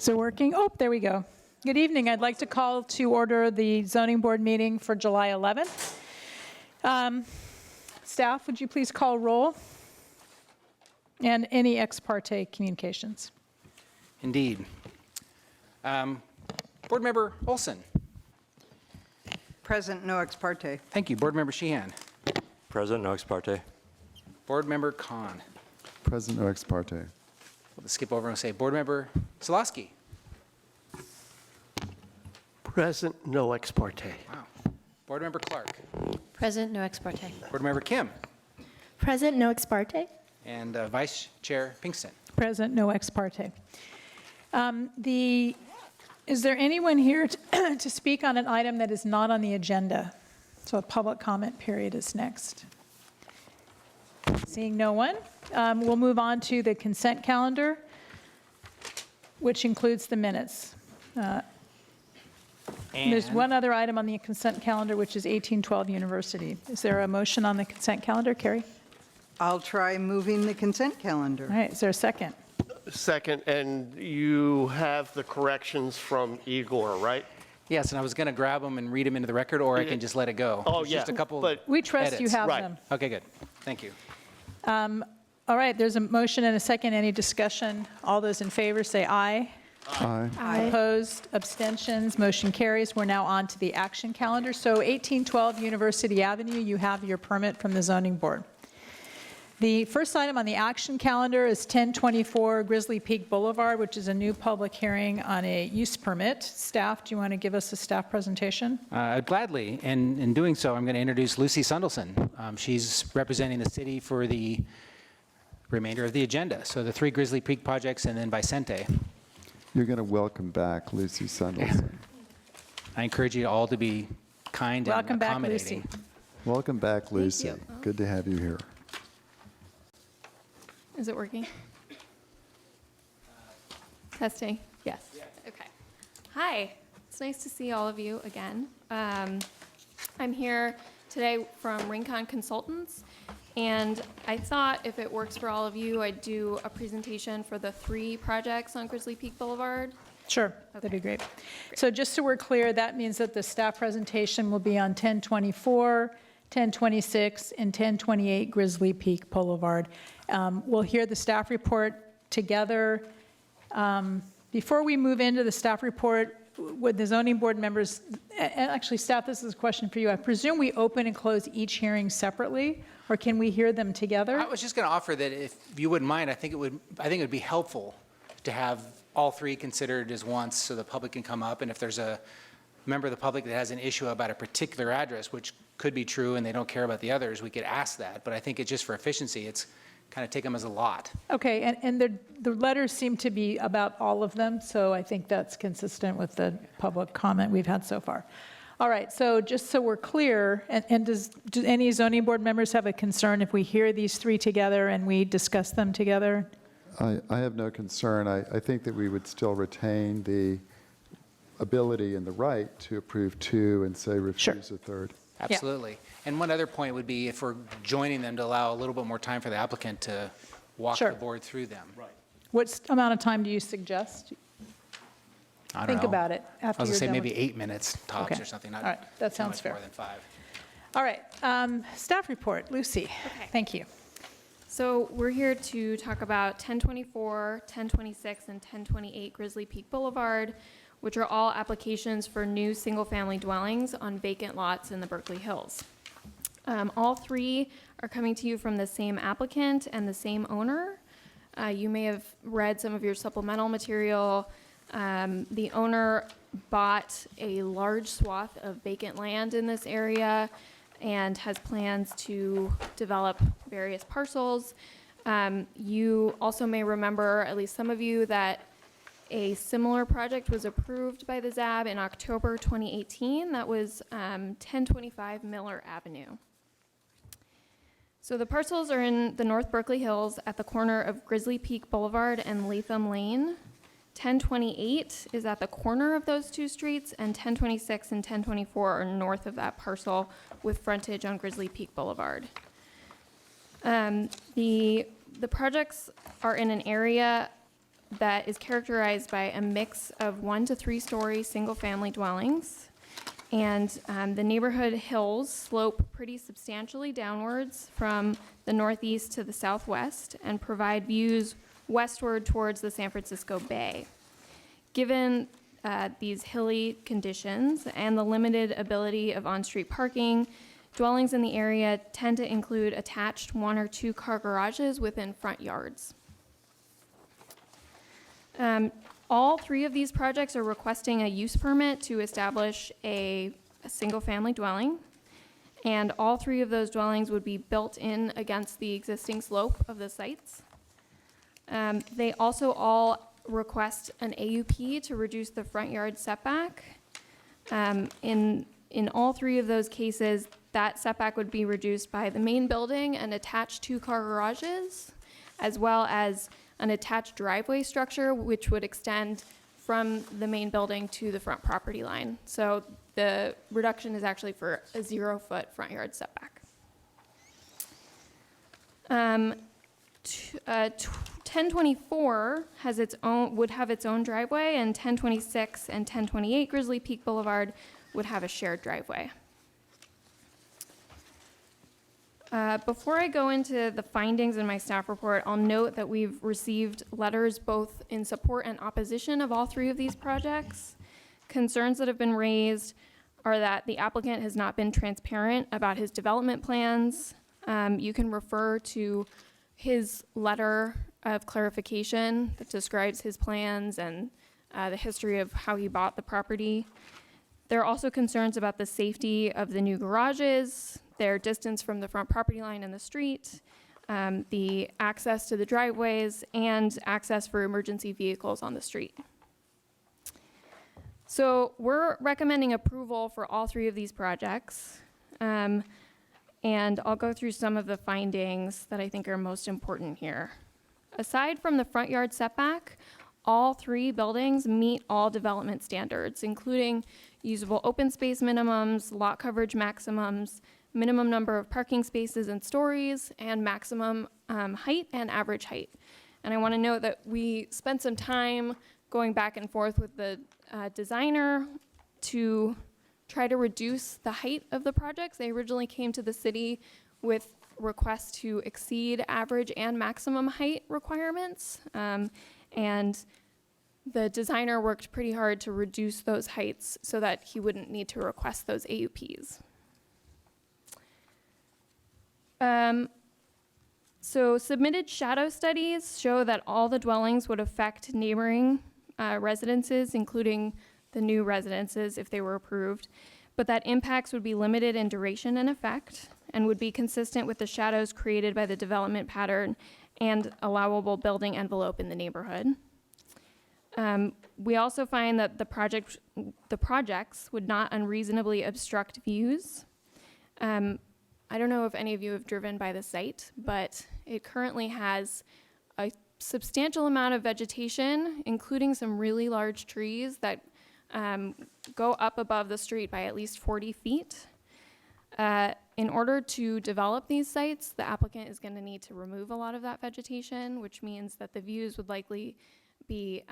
Is it working? Oh, there we go. Good evening. I'd like to call to order the zoning board meeting for July 11th. Staff, would you please call roll? And any ex parte communications. Indeed. Board Member Olson. Present, no ex parte. Thank you. Board Member Sheehan. Present, no ex parte. Board Member Khan. Present, no ex parte. We'll skip over and say Board Member Solosky. Present, no ex parte. Wow. Board Member Clark. Present, no ex parte. Board Member Kim. Present, no ex parte. And Vice Chair Pinkston. Present, no ex parte. Is there anyone here to speak on an item that is not on the agenda? So a public comment period is next. Seeing no one, we'll move on to the consent calendar, which includes the minutes. There's one other item on the consent calendar, which is 1812 University. Is there a motion on the consent calendar, Carrie? I'll try moving the consent calendar. All right, is there a second? Second, and you have the corrections from Igor, right? Yes, and I was going to grab them and read them into the record, or I can just let it go. Oh, There's yeah. Just a couple But We trust you edits. have Right. them. Okay, good. Thank you. All right, there's a motion and a second. Any discussion? All those in favor say aye. Aye. Opposed, abstentions, motion carries. We're now on to the action calendar. So 1812 University Avenue, you have your permit from the zoning board. The first item on the action calendar is 1024 Grizzly Peak Boulevard, which is a new public hearing on a use permit. Staff, do you want to give us a staff presentation? Gladly, and in doing so, I'm going to introduce Lucy Sundelson. She's representing the city for the remainder of the agenda. So the 3 Grizzly Peak projects and then Vicente. You're going to welcome back Lucy Sundelson. I encourage you all to be kind Welcome and back, accommodating. Lucy. Welcome back, Lucy. you. Good to have you here. Is it working? Testing? Yes. Okay. Hi. It's nice to see all of you again. I'm here today from Rincon Consultants, and I thought if it works for all of you, I'd do a presentation for the 3 projects on Grizzly Peak Boulevard. Sure, that'd be great. So just so we're clear, that means that the staff presentation will be on 1024, 1026, and 1028 Grizzly Peak Boulevard. We'll hear the staff report together. Before we move into the staff report, would the zoning board members, actually staff, this is a question for you. I presume we open and close each hearing separately, or can we hear them together? I was just going to offer that if you wouldn't mind, I think it would be helpful to have all 3 considered as once so the public can come up, and if there's a member of the public that has an issue about a particular address, which could be true and they don't care about the others, we could ask that. But I think it's just for efficiency, it's kind of take them as a lot. Okay, and the letters seem to be about all of them, so I think that's consistent with the public comment we've had so far. All right, so just so we're clear, and do any zoning board members have a concern if we hear these 3 together and we discuss them together? I have no concern. I think that we would still retain the ability and the right to approve 2 and say refuse a third. Absolutely. And one other point would be if we're joining them to allow a little bit more time for the applicant to walk Sure. the board through them. Right. What amount of time do you suggest? I don't Think know. about it I after was you're going to say done maybe with- 8 minutes tops Okay. or something. All right, that too sounds much fair. more than 5. All right, staff report, Lucy. Okay. Thank you. So we're here to talk about 1024, 1026, and 1028 Grizzly Peak Boulevard, which are all applications for new single-family dwellings on vacant lots in the Berkeley Hills. All 3 are coming to you from the same applicant and the same owner. You may have read some of your supplemental material. The owner bought a large swath of vacant land in this area and has plans to develop various parcels. You also may remember, at least some of you, that a similar project was approved by the ZAB in October 2018. That was 1025 Miller Avenue. So the parcels are in the North Berkeley Hills at the corner of Grizzly Peak Boulevard and Latham Lane. 1028 is at the corner of those 2 streets, and 1026 and 1024 are north of that parcel with frontage on Grizzly Peak Boulevard. The projects are in an area that is characterized by a mix of 1 to 3 story single-family dwellings. And the neighborhood hills slope pretty substantially downwards from the northeast to the southwest and provide views westward towards the San Francisco Bay. Given these hilly conditions and the limited ability of on-street parking, dwellings in the area tend to include attached 1 or 2 car garages within front yards. All 3 of these projects are requesting a use permit to establish a single-family dwelling, and all 3 of those dwellings would be built in against the existing slope of the sites. They also all request an AUP to reduce the front yard setback. In all 3 of those cases, that setback would be reduced by the main building and attached 2 car garages, as well as an attached driveway structure, which would extend from the main building to the front property line. So the reduction is actually for a 0-foot front yard setback. 1024 has would have its own driveway, and 1026 and 1028 Grizzly Peak Boulevard would have a shared driveway. Before I go into the findings in my staff report, I'll note that we've received letters both in support and opposition of all 3 of these projects. Concerns that have been raised are that the applicant has not been transparent about his development plans. You can refer to his letter of clarification that describes his plans and the history of how he bought the property. There are also concerns about the safety of the new garages, their distance from the front property line and the street, the access to the driveways, and access for emergency vehicles on the street. So we're recommending approval for all 3 of these projects. And I'll go through some of the findings that I think are most important here. Aside from the front yard setback, all 3 buildings meet all development standards, including usable open space minimums, lot coverage maximums, minimum number of parking spaces and stories, and maximum height and average height. And I want to note that we spent some time going back and forth with the designer to try to reduce the height of the projects. They originally came to the city with requests to exceed average and maximum height requirements. And the designer worked pretty hard to reduce those heights so that he wouldn't need to request those AUPs. So submitted shadow studies show that all the dwellings would affect neighboring residences, including the new residences if they were approved, but that impacts would be limited in duration and effect and would be consistent with the shadows created by the development pattern and allowable building envelope in the neighborhood. We also find that the projects would not unreasonably obstruct views. I don't know if any of you have driven by the site, but it currently has a substantial amount of vegetation, including some really large trees that go up above the street by at least 40 feet. In order to develop these sites, the applicant is going to need to remove a lot of that vegetation, which means that the views would likely be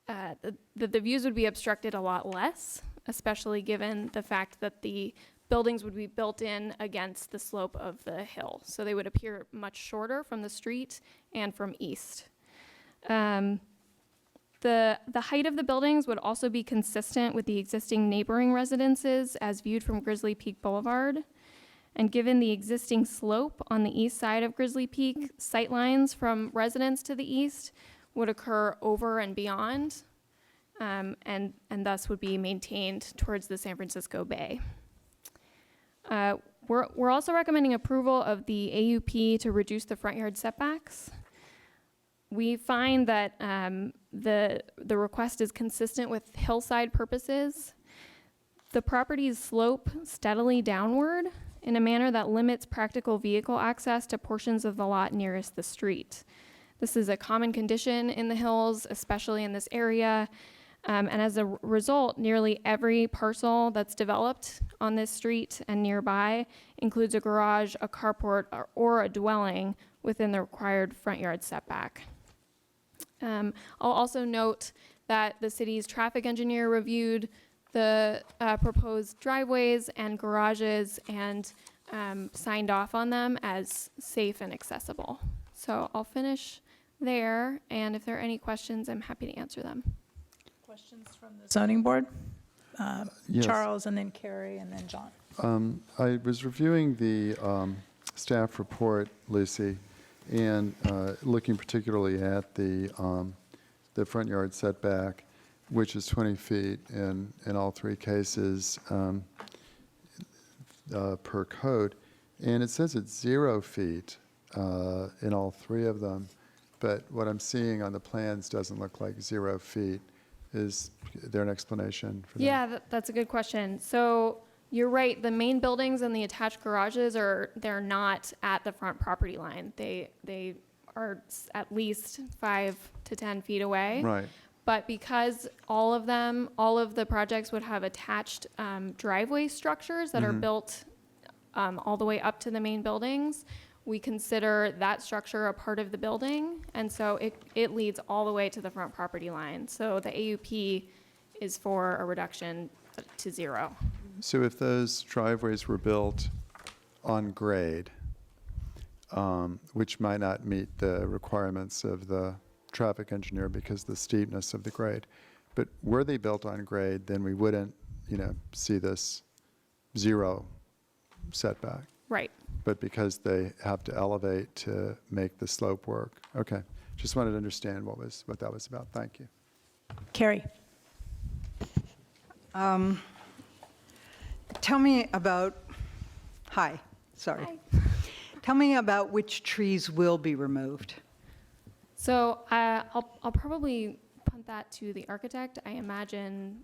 the views would be obstructed a lot less, especially given the fact that the buildings would be built in against the slope of the hill. So they would appear much shorter from the street and from east. The height of the buildings would also be consistent with the existing neighboring residences as viewed from Grizzly Peak Boulevard. And given the existing slope on the east side of Grizzly Peak, sightlines from residents to the east would occur over and beyond, and thus would be maintained towards the San Francisco Bay. We're also recommending approval of the AUP to reduce the front yard setbacks. We find that the request is consistent with hillside purposes. The properties slope steadily downward in a manner that limits practical vehicle access to portions of the lot nearest the street. This is a common condition in the hills, especially in this area. And as a result, nearly every parcel that's developed on this street and nearby includes a garage, a carport, or a dwelling within the required front yard setback. I'll also note that the city's traffic engineer reviewed the proposed driveways and garages and signed off on them as safe and accessible. So I'll finish there, and if there are any questions, I'm happy to answer them. Questions from the zoning board? Yes. Charles, and then Carrie, and then John. I was reviewing the staff report, Lucy, and looking particularly at the front yard setback, which is 20 feet in all three cases per code. And it says it's 0 feet in all three of them. But what I'm seeing on the plans doesn't look like 0 feet. Is there an explanation for that? Yeah, that's a good question. So you're right, the main buildings and the attached garages they're not at the front property line. They are at least 5 to 10 feet away. Right. But because all of the projects would have attached driveway structures that are built all the way up to the main buildings, we consider that structure a part of the building, and so it leads all the way to the front property line. So the AUP is for a reduction to 0. So if those driveways were built on grade, which might not meet the requirements of the traffic engineer because of the steepness of the grade, but were they built on grade, then we wouldn't, see this 0 setback. Right. But because they have to elevate to make the slope work. Okay. Just wanted to understand what that was about. Thank you. Carrie? Tell me about, hi, sorry. Hi. Tell me about which trees will be removed. So I'll probably punt that to the architect. I imagine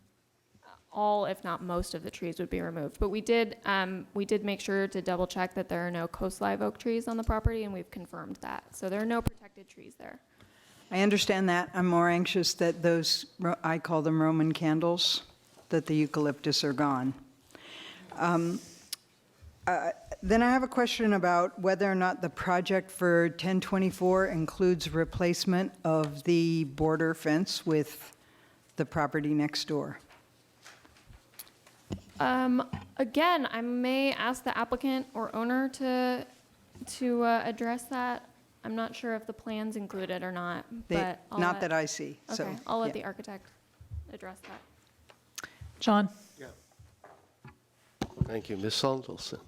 all, if not most, of the trees would be removed. But we did make sure to double check that there are no coast live oak trees on the property, and we've confirmed that. So there are no protected trees there. I understand that. I'm more anxious that those, I call them Roman candles, that the eucalyptus are gone. Then I have a question about whether or not the project for 1024 includes replacement of the border fence with the property next door. Again, I may ask the applicant or owner to address that. I'm not sure if the plan's included or not, but I'll Not let- that I see, so. Okay, I'll let yeah. the architect address that. John? Thank you, Ms. Sondelson.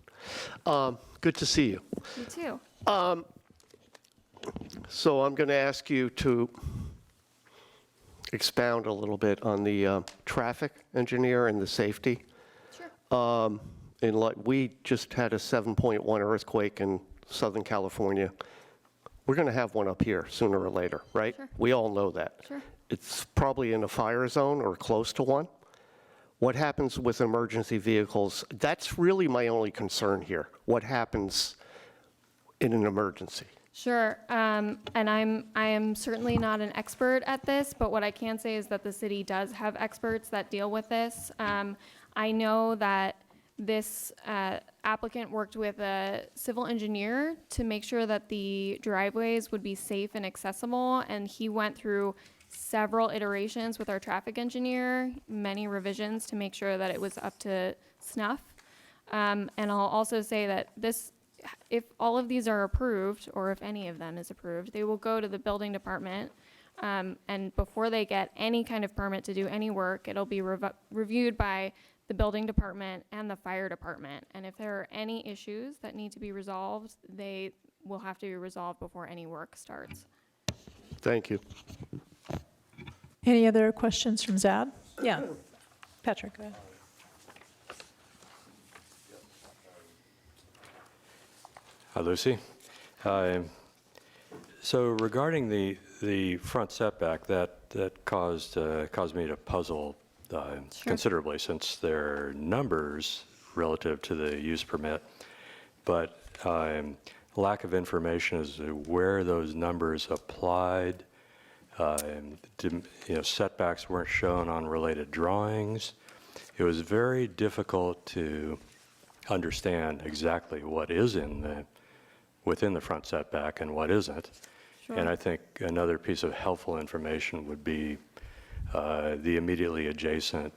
Good to see you. You too. So I'm going to ask you to expound a little bit on the traffic engineer and the safety. Sure. We just had a 7.1 earthquake in Southern California. We're going to have one up here sooner or later, right? Sure. We all know that. Sure. It's probably in a fire zone or close to one. What happens with emergency vehicles? That's really my only concern here. What happens in an emergency? Sure, and I am certainly not an expert at this, but what I can say is that the city does have experts that deal with this. I know that this applicant worked with a civil engineer to make sure that the driveways would be safe and accessible, and he went through several iterations with our traffic engineer, many revisions to make sure that it was up to snuff. And I'll also say that if all of these are approved, or if any of them is approved, they will go to the building department. And before they get any kind of permit to do any work, it'll be reviewed by the building department and the fire department. And if there are any issues that need to be resolved, they will have to be resolved before any work starts. Thank you. Any other questions from Zab? Yeah. Patrick, go ahead. Hi, Lucy. So regarding the front setback, that caused me to puzzle considerably, since there are numbers relative to the use permit, but lack of information as to where those numbers applied. Setbacks weren't shown on related drawings. It was very difficult to understand exactly what is within the front setback and what isn't. And I think another piece of helpful information would be the immediately adjacent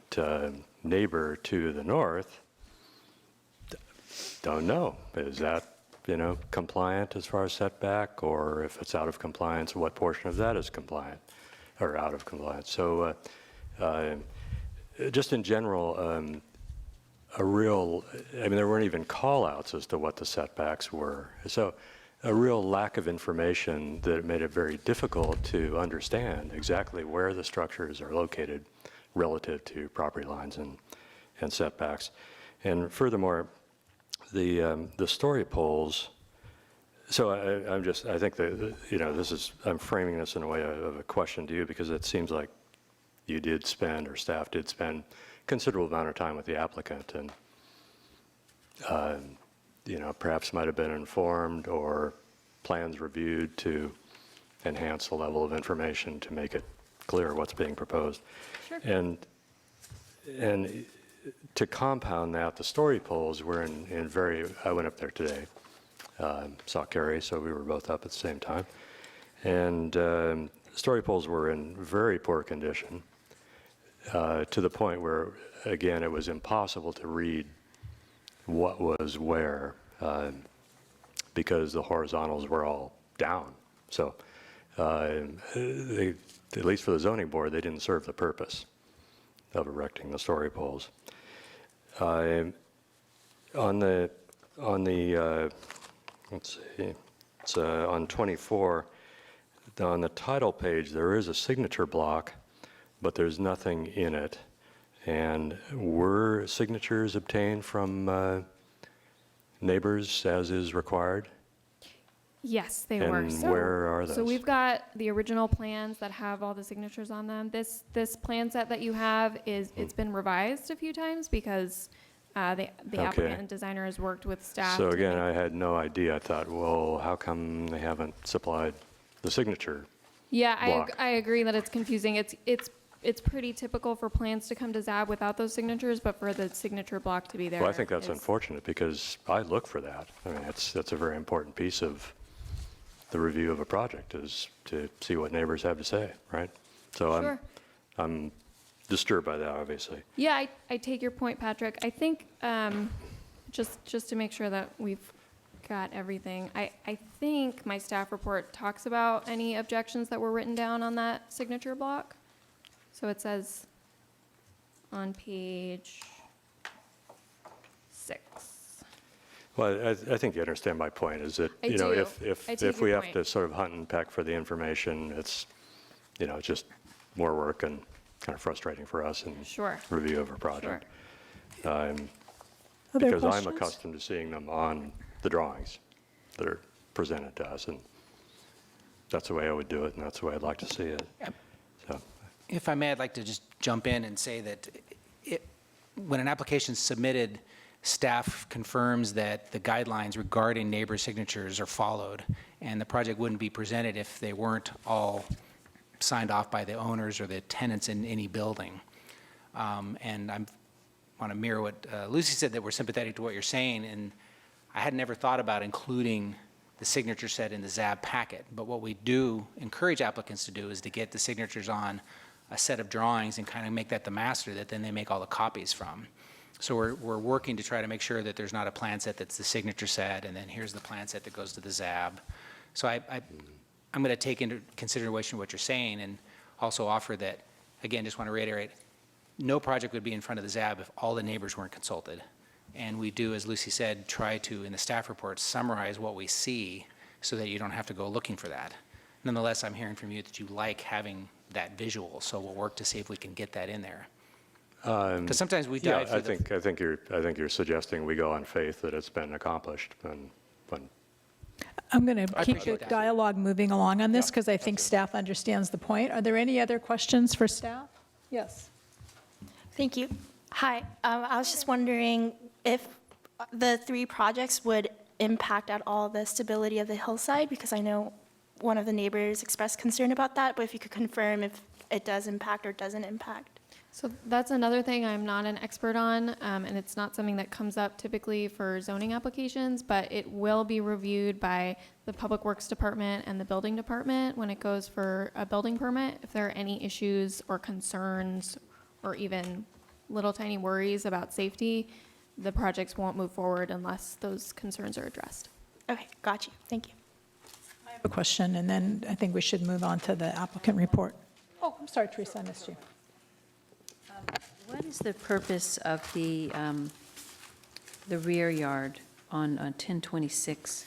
neighbor to the north. Don't know. Is that, compliant as far as setback? Or if it's out of compliance, what portion of that is compliant or out of compliance? So just in general, there weren't even call-outs as to what the setbacks were. So a real lack of information that made it very difficult to understand exactly where the structures are located relative to property lines and setbacks. And furthermore, the story poles, so I think that, I'm framing this in a way of a question to you because it seems like you did spend, or staff did spend, considerable amount of time with the applicant, and perhaps might have been informed or plans reviewed to enhance the level of information to make it clear what's being proposed. Sure. And to compound that, the story poles were I went up there today, saw Carrie, so we were both up at the same time. And story poles were in very poor condition, to the point where, again, it was impossible to read what was where, because the horizontals were all down. So at least for the zoning board, they didn't serve the purpose of erecting the story poles. On the let's see, it's on 24, on the title page, there is a signature block, but there's nothing in it. And were signatures obtained from neighbors as is required? Yes, they And were. where are So those? we've got the original plans that have all the signatures on them. This plan set that you have it's been revised a few times because the applicant and designer has worked with staff. So to again, make- I had no idea. I thought, well, how come they haven't supplied the signature? Yeah, block. I agree that it's confusing. It's pretty typical for plans to come to ZAB without those signatures, but for the signature block to be there. Well, I think that's is- unfortunate because I look for that. I mean, that's a very important piece of the review of a project, is to see what neighbors have to say, right? So Sure. I'm disturbed by that, obviously. Yeah, I take your point, Patrick. I think, just to make sure that we've got everything, I think my staff report talks about any objections that were written down on that signature block. So it says on page 6. Well, I think you understand my point, is that, I do. I take if we your have to point. sort of hunt and peck for the information, it's, just more work and kind of frustrating for us in Sure. review of a project. Other Because I'm questions? accustomed to seeing them on the drawings that are presented to us, and that's the way I would do it, and that's the way I'd like to see it. So, If I may, I'd like to just jump in and say that when an application is submitted, staff confirms that the guidelines regarding neighbor signatures are followed, and the project wouldn't be presented if they weren't all signed off by the owners or the tenants in any building. And I want to mirror what Lucy said, that we're sympathetic to what you're saying, and I had never thought about including the signature set in the ZAB packet, but what we do encourage applicants to do is to get the signatures on a set of drawings and kind of make that the master that then they make all the copies from. So we're working to try to make sure that there's not a plan set that's the signature set, and then here's the plan set that goes to the ZAB. So I'm going to take into consideration what you're saying and also offer that, again, just want to reiterate, no project would be in front of the ZAB if all the neighbors weren't consulted. And we do, as Lucy said, try to, in the staff report, summarize what we see so that you don't have to go looking for that. Nonetheless, I'm hearing from you that you like having that visual, so we'll work to see if we can get that in there. Because sometimes we yeah, dive through I think you're suggesting we go on faith that it's been accomplished, and when I'm going to keep the appreciate that. dialogue moving along on this because I think staff understands the point. Are there any other questions for staff? Yes. Thank you. Hi, I was just wondering if the 3 projects would impact at all the stability of the hillside, because I know one of the neighbors expressed concern about that, but if you could confirm if it does impact or doesn't impact. So that's another thing I'm not an expert on, and it's not something that comes up typically for zoning applications, but it will be reviewed by the Public Works Department and the Building Department when it goes for a building permit. If there are any issues or concerns or even little tiny worries about safety, the projects won't move forward unless those concerns are addressed. Okay, got you. Thank you. I have a question, and then I think we should move on to the applicant report. Oh, I'm sorry, Teresa, I missed you. What is the purpose of the rear yard on 1026?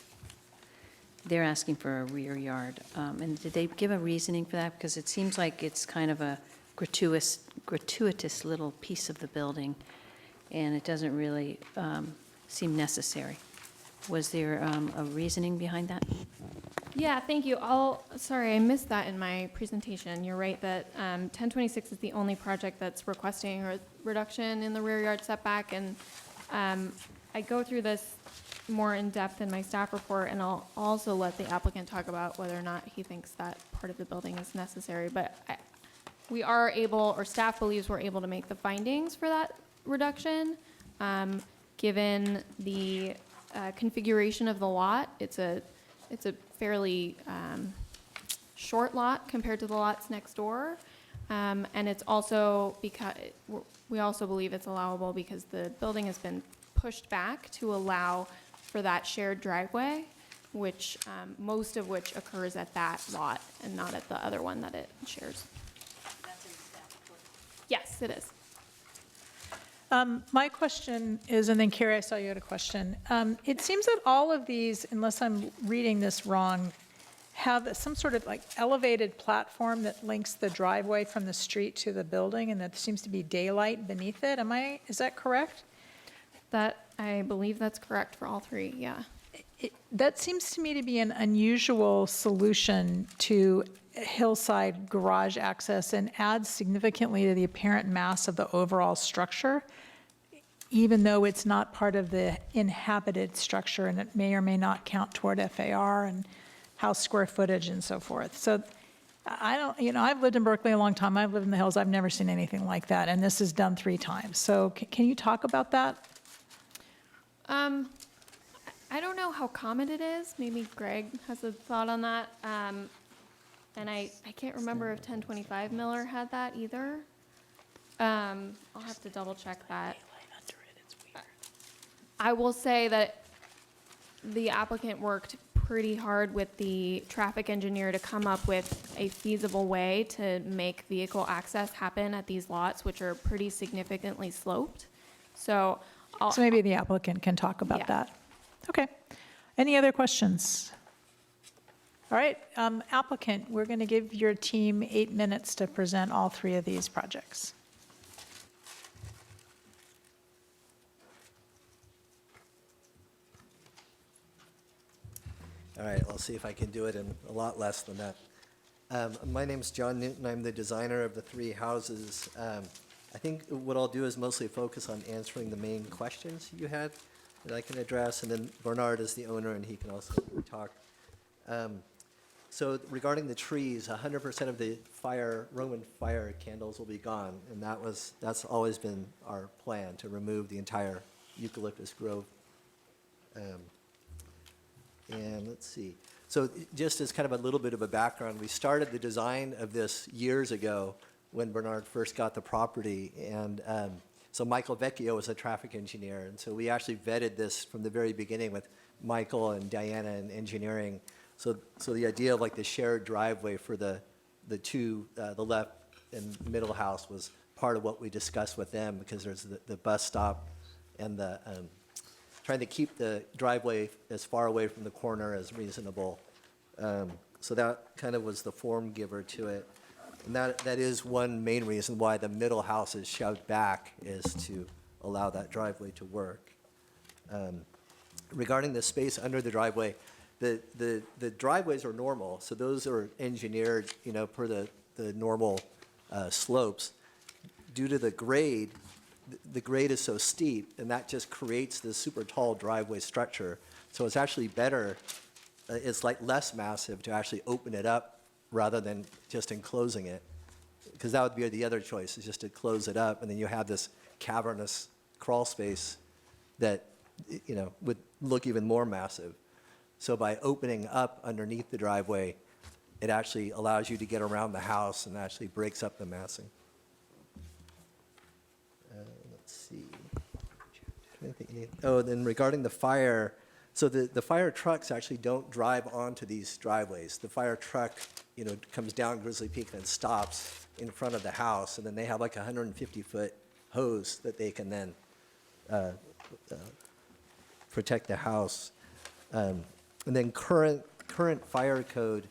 They're asking for a rear yard. And did they give a reasoning for that? Because it seems like it's kind of a gratuitous little piece of the building, and it doesn't really seem necessary. Was there a reasoning behind that? Yeah, thank you. Sorry, I missed that in my presentation. You're right that 1026 is the only project that's requesting a reduction in the rear yard setback, and I go through this more in depth in my staff report, and I'll also let the applicant talk about whether or not he thinks that part of the building is necessary. But we are able, or staff believes we're able to make the findings for that reduction, given the configuration of the lot. It's a fairly short lot compared to the lots next door. And it's also because, we also believe it's allowable because the building has been pushed back to allow for that shared driveway, which, most of which occurs at that lot and not at the other one that it shares. Yes, it is. My question is, and then Carrie, I saw you had a question. It seems that all of these, unless I'm reading this wrong, have some sort of like elevated platform that links the driveway from the street to the building, and that seems to be daylight beneath it. Is that correct? I believe that's correct for all three, yeah. That seems to me to be an unusual solution to hillside garage access and adds significantly to the apparent mass of the overall structure, even though it's not part of the inhabited structure, and it may or may not count toward FAR and house square footage and so forth. So I don't, I've lived in Berkeley a long time. I've lived in the hills. I've never seen anything like that, and this is done 3 times. So can you talk about that? I don't know how common it is. Maybe Greg has a thought on that. And I can't remember if 1025 Miller had that either. I'll have to double check that. I will say that the applicant worked pretty hard with the traffic engineer to come up with a feasible way to make vehicle access happen at these lots, which are pretty significantly sloped. So So maybe the applicant can talk about Yeah. that. Okay. Any other questions? All right, applicant, we're going to give your team 8 minutes to present all 3 of these projects. All right, I'll see if I can do it in a lot less than that. My name's John Newton. I'm the designer of the 3 houses. I think what I'll do is mostly focus on answering the main questions you had that I can address, and then Bernard is the owner, and he can also talk. So regarding the trees, 100% of the Roman fire candles will be gone, and that's always been our plan, to remove the entire eucalyptus grove. And let's see. So just as kind of a little bit of a background, we started the design of this years ago when Bernard first got the property. And so Michael Vecchio was a traffic engineer. And so we actually vetted this from the very beginning with Michael and Diana in engineering. So the idea of like the shared driveway for the left and middle house was part of what we discussed with them, because there's the bus stop and the trying to keep the driveway as far away from the corner as reasonable. So that kind of was the form giver to it. And that is one main reason why the middle house is shoved back, is to allow that driveway to work. Regarding the space under the driveway, the driveways are normal, so those are engineered, per the normal slopes. Due to the grade is so steep, and that just creates this super tall driveway structure. So it's actually better, it's like less massive to actually open it up rather than just enclosing it. because that would be the other choice, is just to close it up, and then you have this cavernous crawl space that, you know, would look even more massive. So by opening up underneath the driveway, it actually allows you to get around the house and actually breaks up the massing. Let's see. Oh, then regarding the fire, so the fire trucks actually don't drive onto these driveways. The fire truck, you know, comes down Grizzly Peak and stops in front of the house, and then they have like a 150-foot hose that they can then protect the house. And then current fire code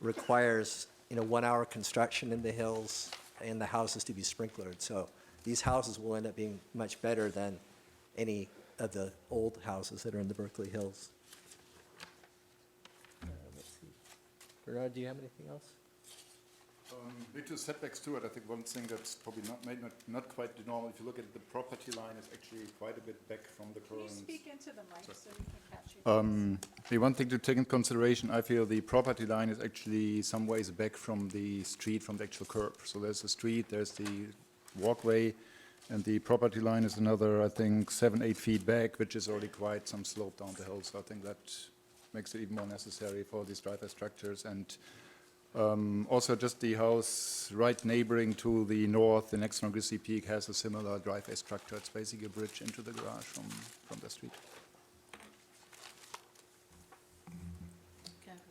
requires, you know, 1 hour construction in the hills and the houses to be sprinklered. So these houses will end up being much better than any of the old houses that are in the Berkeley Hills. Let's see. Bernard, do you have anything else? Due to setbacks to it, I think one thing that's probably not quite the normal, if you look at the property line, is actually quite a bit back from the current. into the mic so we can catch you? The one thing to take into consideration, I feel the property line is actually some ways back from the street, from the actual curb. So there's the street, there's the walkway, and the property line is another, I think, 7-8 feet back, which is already quite some slope down the hill. So I think that makes it even more necessary for these driveway structures. And also just the house right neighboring to the north, the next one, Grizzly Peak, has a similar driveway structure. It's basically a bridge into the garage from the street.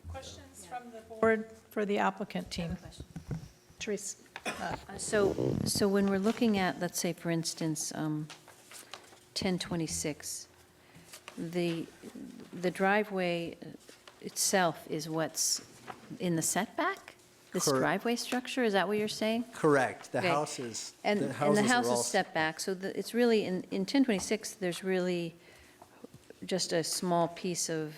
Questions from the board for the applicant team? Therese? So when we're looking at, let's say, for instance, 1026, the driveway itself is what's in the setback? This Correct. driveway structure, is that what you're saying? Correct. The Okay. houses. And the houses are house all is stepped back, so it's really, in 1026, there's really just a small piece of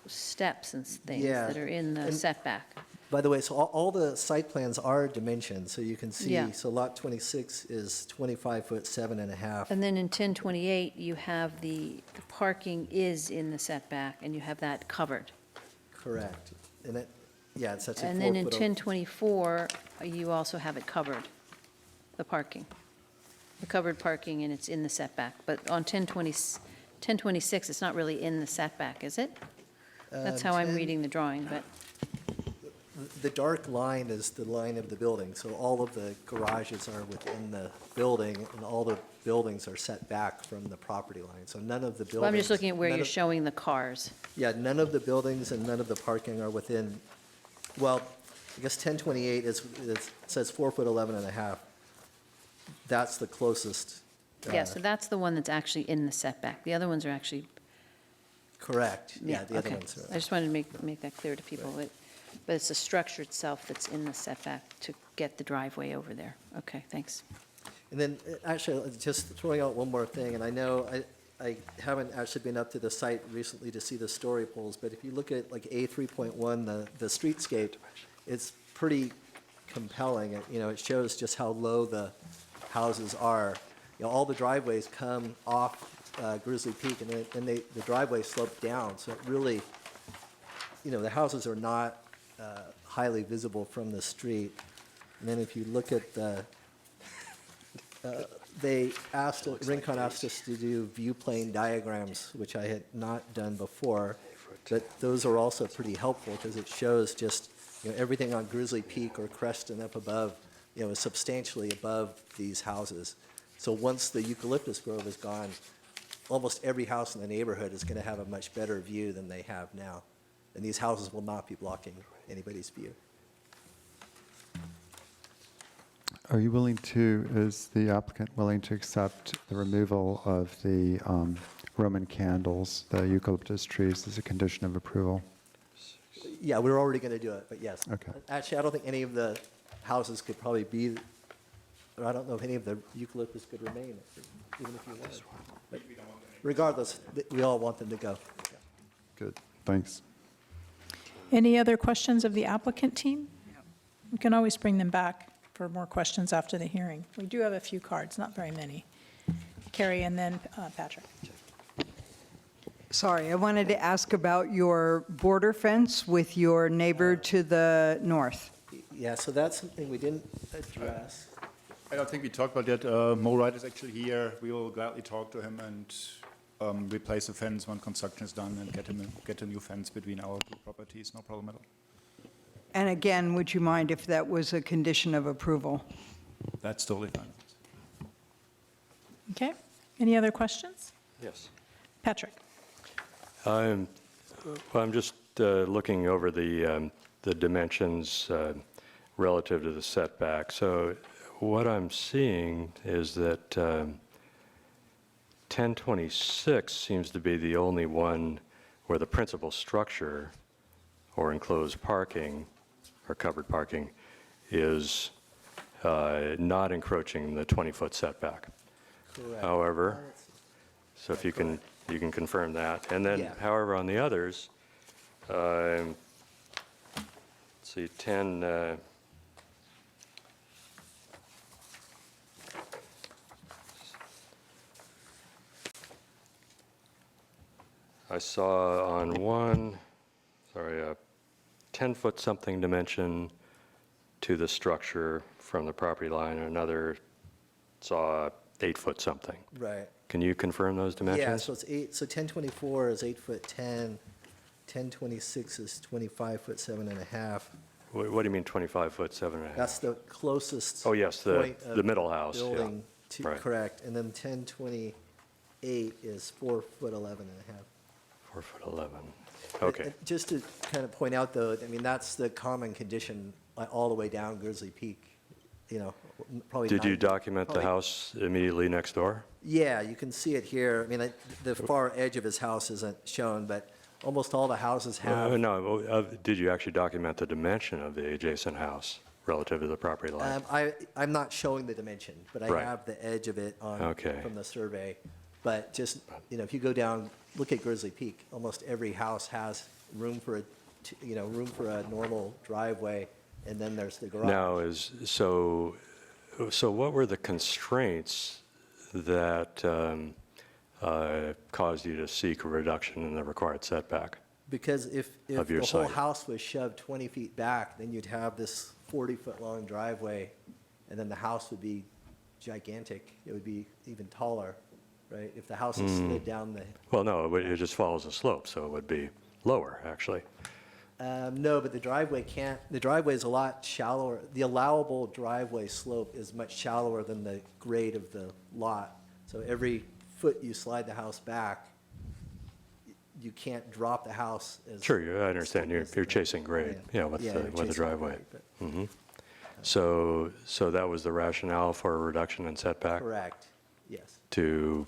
steps and things Yeah, that are in the and- setback. By the way, so all the site plans are dimensioned, so you can see, Yeah. so lot 26 is 25 foot 7.5. And then in 1028, you have the parking is in the setback, and you have that covered. Correct. And it, yeah, it's such a 4 And then in foot. 1024, you also have it covered, the parking. The covered parking, and it's in the setback. But on 1026, it's not really in the setback, is it? That's how I'm 10 reading the drawing, but, The dark line is the line of the building, so all of the garages are within the building, and all the buildings are set back from the property line, so none of the buildings. well, I'm just looking at where none you're of- showing the cars. Yeah, none of the buildings and none of the parking are within, well, I guess 1028 it says 4 foot 11.5. That's the closest. Yeah, so that's the one that's actually in the setback. The other ones are actually, Correct, yeah, the other okay. ones are. I just wanted to make that clear to people, but it's the structure itself that's in the setback to get the driveway over there. Okay, thanks. And then, actually, just throwing out one more thing, and I know I haven't actually been up to the site recently to see the story poles, but if you look at like A3.1, the streetscape, it's pretty compelling. You know, it shows just how low the houses are. You know, all the driveways come off Grizzly Peak, and then the driveways slope down, so it really, you know, the houses are not highly visible from the street. And then if you look at the, Rincon asked us to do view plane diagrams, which I had not done before, but those are also pretty helpful because it shows just, you know, everything on Grizzly Peak or Creston up above, you know, is substantially above these houses. So once the eucalyptus grove is gone, almost every house in the neighborhood is going to have a much better view than they have now. And these houses will not be blocking anybody's view. Are you willing to, is the applicant willing to accept the removal of the Roman candles, the eucalyptus trees, as a condition of approval? Yeah, we're already going to do it, but yes. Okay. Actually, I don't think any of the houses could probably be, or I don't know if any of the eucalyptus could remain, even if you wanted. But regardless, we all want them to go. Good, thanks. Any other questions of the applicant team? We can always bring them back for more questions after the hearing. We do have a few cards, not very many. Carrie and then Patrick. Sorry, I wanted to ask about your border fence with your neighbor to the north. Yeah, so that's something we didn't address. I don't think we talked about that. Mo Wright is actually here. We will gladly talk to him and replace the fence when construction is done and get a new fence between our two properties. No problem at all. And again, would you mind if that was a condition of approval? That's totally fine. Okay, any other questions? Yes. Patrick? Well, I'm just looking over the dimensions relative to the setback. So what I'm seeing is that 1026 seems to be the only one where the principal structure or enclosed parking or covered parking is not encroaching the 20-foot setback. Correct. However, so if you can confirm that. And then, Yeah. however, on the others, let's see, 10, I saw on one, sorry, a 10-foot something dimension to the structure from the property line, and another saw 8-foot something. Right. Can you confirm those dimensions? Yeah, so it's 1024 is 8'10", 1026 is 25 foot 7.5. What do you mean 25 foot, 7.5? That's the closest. Oh, yes, point the of middle house, yeah. Building to, Right. correct, and then 1028 is 4 foot 11.5. 4 foot 11. Okay. Just to kind of point out, though, I mean, that's the common condition all the way down Grizzly Peak, you know, probably. Did you 90 document the probably- house immediately next door? Yeah, you can see it here. I mean, the far edge of his house isn't shown, but almost all the houses have. No, did you actually document the dimension of the adjacent house relative to the property line? I'm not showing the dimension, but I Right. have the edge of it on, Okay. from the survey. But just, you know, if you go down, look at Grizzly Peak, almost every house has room for room for a normal driveway, and then there's the garage. Now, so what were the constraints that caused you to seek a reduction in the required setback? Because if Of your the whole site. house was shoved 20 feet back, then you'd have this 40-foot-long driveway, and then the house would be gigantic. It would be even taller, right? If the house is slid down the. Well, no, it just follows a slope, so it would be lower, actually. No, but the driveway is a lot shallower. The allowable driveway slope is much shallower than the grade of the lot. So every foot you slide the house back, you can't drop the house as. Sure, I understand. You're steep as the chasing grade, yeah. with Yeah, the you're with the chasing driveway. grade, but- So that was the rationale for a reduction in setback? Correct, yes. To,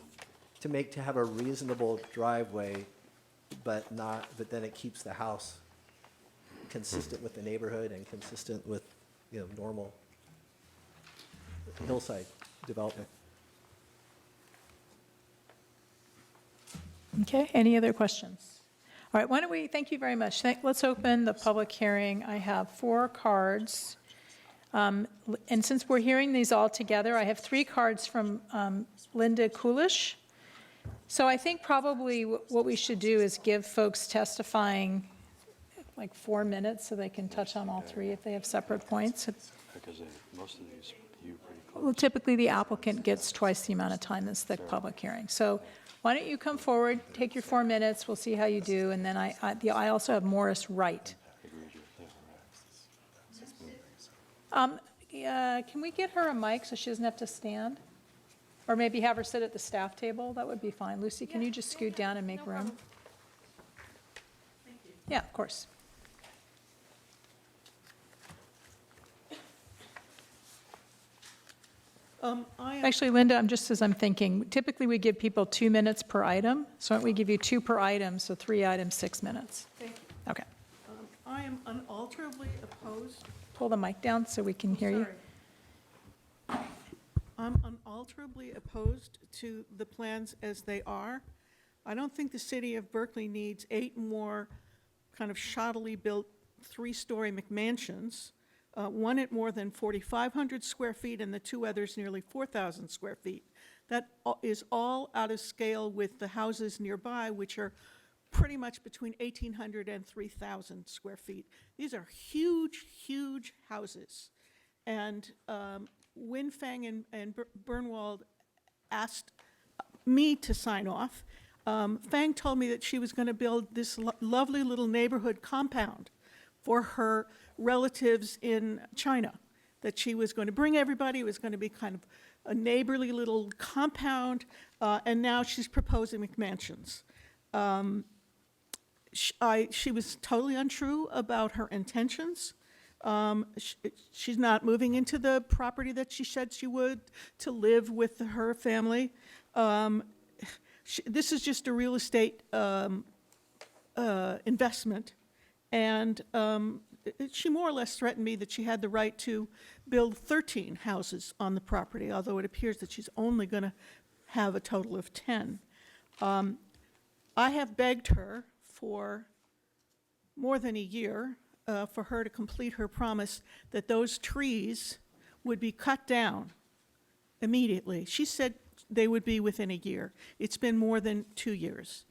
To have a reasonable driveway, but then it keeps the house consistent with the neighborhood and consistent with, normal hillside development. Okay, any other questions? All right, why don't we, thank you very much. Let's open the public hearing. I have 4 cards. And since we're hearing these all together, I have 3 cards from Linda Kulish. So I think probably what we should do is give folks testifying like 4 minutes so they can touch on all 3 if they have separate points. because most of these, you pretty close. Well, typically, the applicant gets twice the amount of time as the public hearing. So why don't you come forward, take your 4 minutes, we'll see how you do, and then I also have Morris Wright. Can we get her a mic so she doesn't have to stand? Or maybe have her sit at the staff table? That would be fine. Lucy, can you just scoot down and make room? Yeah, of course. Actually, Linda, just as I'm thinking, typically we give people 2 minutes per item. So why don't we give you 2 per item, so 3 items, 6 minutes? Thank you. Okay. I am unalterably opposed. Pull the mic down so we can hear you. Sorry. I'm unalterably opposed to the plans as they are. I don't think the city of Berkeley needs 8 more kind of shoddily built 3-story McMansions, one at more than 4,500 square feet and the 2 others nearly 4,000 square feet. That is all out of scale with the houses nearby, which are pretty much between 1,800 and 3,000 square feet. These are huge, huge houses. And Winfang and Bernwald asked me to sign off. Fang told me that she was going to build this lovely little neighborhood compound for her relatives in China, that she was going to bring everybody. It was going to be kind of a neighborly little compound, and now she's proposing McMansions. She was totally untrue about her intentions. She's not moving into the property that she said she would to live with her family. This is just a real estate investment, and she more or less threatened me that she had the right to build 13 houses on the property, although it appears that she's only going to have a total of 10. I have begged her for more than a year for her to complete her promise that those trees would be cut down immediately. She said they would be within a year. It's been more than 2 years.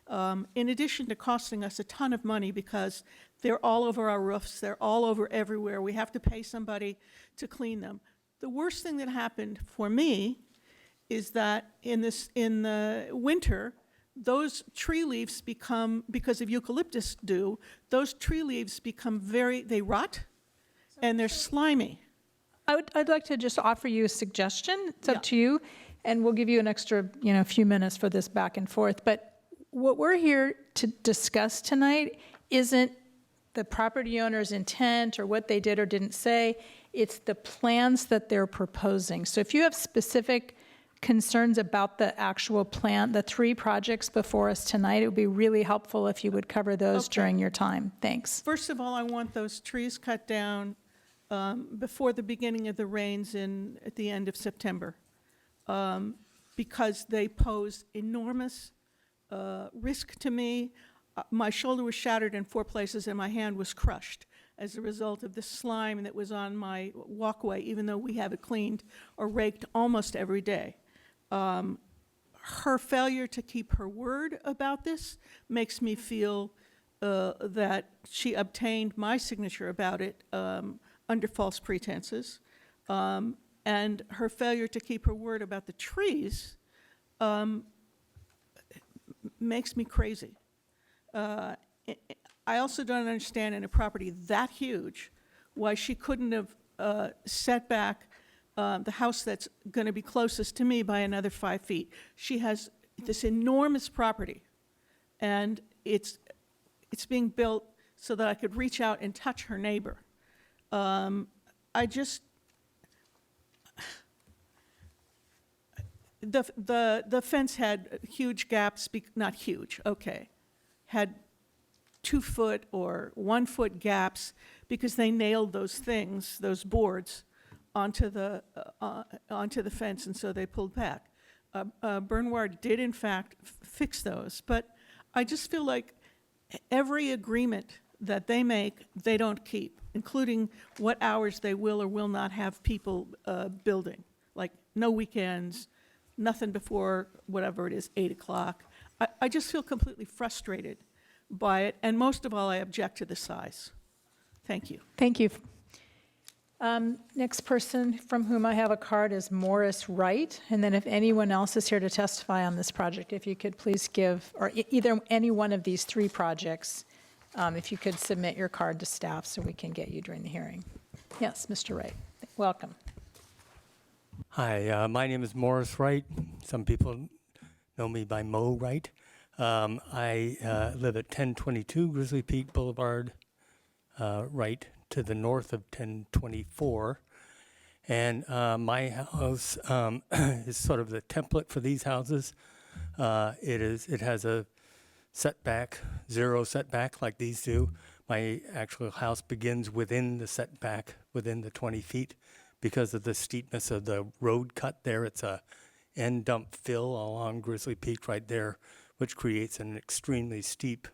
In addition to costing us a ton of money because they're all over our roofs, they're all over everywhere. We have to pay somebody to clean them. The worst thing that happened for me is that in the winter, those tree leaves become, because of eucalyptus dew, those tree leaves become they rot and they're slimy. I'd like to just offer you a suggestion. It's up to you, and we'll give you an extra, few minutes for this back and forth. But what we're here to discuss tonight isn't the property owner's intent or what they did or didn't say. It's the plans that they're proposing. So if you have specific concerns about the actual plan, the 3 projects before us tonight, it would be really helpful if you would cover those during your time. Thanks. First of all, I want those trees cut down before the beginning of the rains at the end of September, because they pose enormous risk to me. My shoulder was shattered in 4 places and my hand was crushed as a result of the slime that was on my walkway, even though we have it cleaned or raked almost every day. Her failure to keep her word about this makes me feel that she obtained my signature about it under false pretenses. And her failure to keep her word about the trees makes me crazy. I also don't understand in a property that huge why she couldn't have set back the house that's going to be closest to me by another 5 feet. She has this enormous property, and it's being built so that I could reach out and touch her neighbor. The fence had huge gaps, not huge, okay, had 2-foot or 1-foot gaps because they nailed those things, those boards, onto the fence, and so they pulled back. Bernward did in fact fix those, but I just feel like every agreement that they make, they don't keep, including what hours they will or will not have people building, like no weekends, nothing before whatever it is, 8 o'clock. I just feel completely frustrated by it, and most of all, I object to the size. Thank you. Thank you. Next person from whom I have a card is Morris Wright. And then if anyone else is here to testify on this project, if you could please give, or either any one of these 3 projects, if you could submit your card to staff so we can get you during the hearing. Yes, Mr. Wright, welcome. Hi, my name is Morris Wright. Some people know me by Mo Wright. I live at 1022 Grizzly Peak Boulevard, right to the north of 1024. And my house is sort of the template for these houses. It has a setback, 0 setback like these do. My actual house begins within the setback, within the 20 feet. Because of the steepness of the road cut there, it's a end dump fill along Grizzly Peak right there, which creates an extremely steep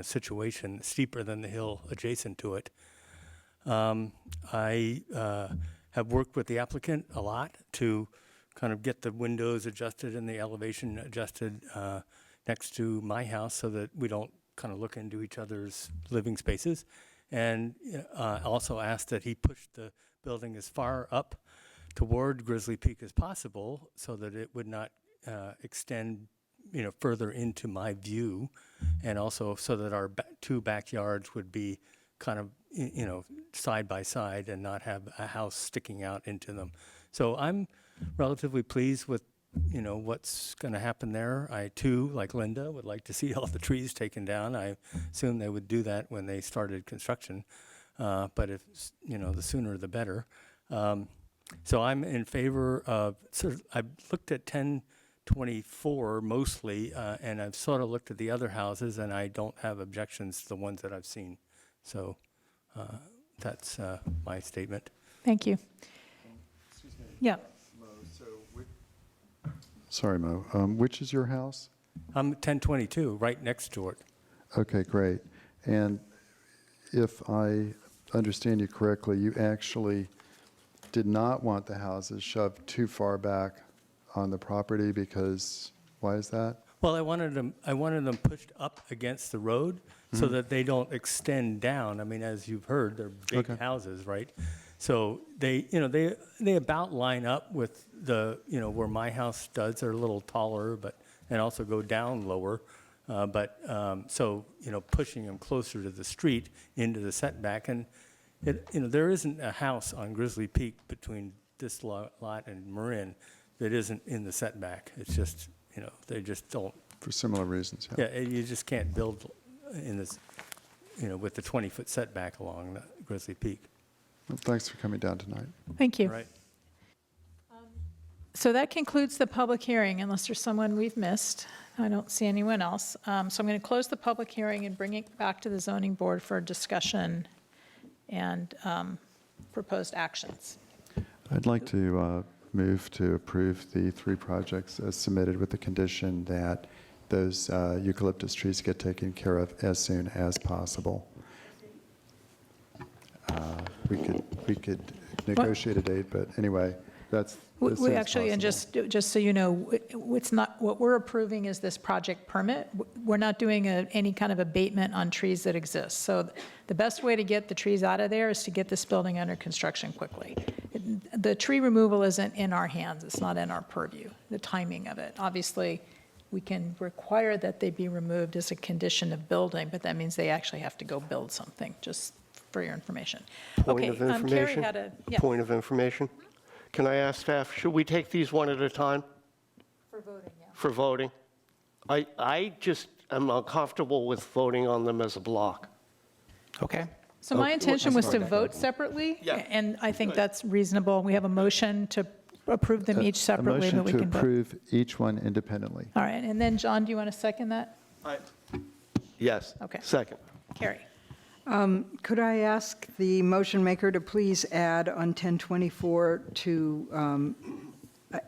situation, steeper than the hill adjacent to it. I have worked with the applicant a lot to kind of get the windows adjusted and the elevation adjusted next to my house so that we don't kind of look into each other's living spaces. And also asked that he push the building as far up toward Grizzly Peak as possible so that it would not extend, further into my view, and also so that our two backyards would be kind of, side by side and not have a house sticking out into them. So I'm relatively pleased with, what's going to happen there. I, too, like Linda, would like to see all the trees taken down. I assume they would do that when they started construction, but if, the sooner the better. So I'm in favor of, I've looked at 1024 mostly, and I've sort of looked at the other houses, and I don't have objections to the ones that I've seen. So that's my statement. Thank you. Yeah. Sorry, Mo. Which is your house? I'm 1022, right next to it. Okay, great. And if I understand you correctly, you actually did not want the houses shoved too far back on the property because, why is that? Well, I wanted them pushed up against the road so that they don't extend down. I mean, as you've heard, they're big Okay. houses, right? So they about line up with the, where my house does. They're a little taller, and also go down lower. So, pushing them closer to the street into the setback. And, there isn't a house on Grizzly Peak between this lot and Marin that isn't in the setback. It's just, they just don't. For similar reasons, yeah. Yeah, you just can't build in this, with the 20-foot setback along the Grizzly Peak. Well, thanks for coming down tonight. Thank you. Right. So that concludes the public hearing, unless there's someone we've missed. I don't see anyone else. So I'm going to close the public hearing and bring it back to the zoning board for discussion and proposed actions. I'd like to move to approve the 3 projects as submitted with the condition that those eucalyptus trees get taken care of as soon as possible. We could negotiate a date, but anyway, that's. as soon We as actually, and possible. just so you know, it's not, what we're approving is this project permit. We're not doing any kind of abatement on trees that exist. So the best way to get the trees out of there is to get this building under construction quickly. The tree removal isn't in our hands. It's not in our purview, the timing of it. Obviously, we can require that they be removed as a condition of building, but that means they actually have to go build something, just for your information. Point of Okay, Carrie information? had a, yeah. Point of information? Can I ask staff, should we take these one at a time For voting, yeah. for voting? I just am uncomfortable with voting on them as a block. Okay. So my intention was to sorry. vote separately, Yeah. and I think that's reasonable. We have a motion to approve them each separately, but we A motion can to vote. approve each one independently. All right, and then, John, do you want to second that? Yes. Okay. Second. Carrie? Could I ask the motion maker to please add on 1024 to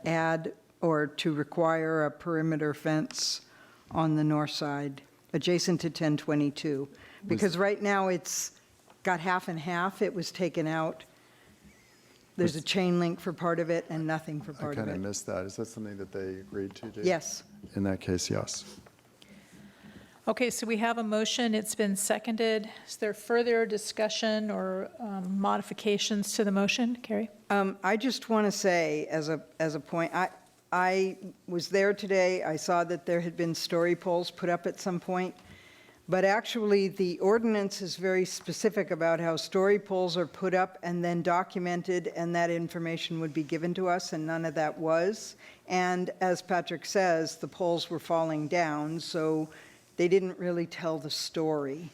add or to require a perimeter fence on the north side adjacent to 1022? Because right now it's got half and half. It was taken out. There's a chain link for part of it and nothing for I part of kind of it. missed that. Is that something that they agreed to do? Yes. In that case, yes. Okay, so we have a motion. It's been seconded. Is there further discussion or modifications to the motion? Carrie? I just want to say, as a point, I was there today. I saw that there had been story poles put up at some point. But actually, the ordinance is very specific about how story poles are put up and then documented, and that information would be given to us, and none of that was. And as Patrick says, the poles were falling down, so they didn't really tell the story.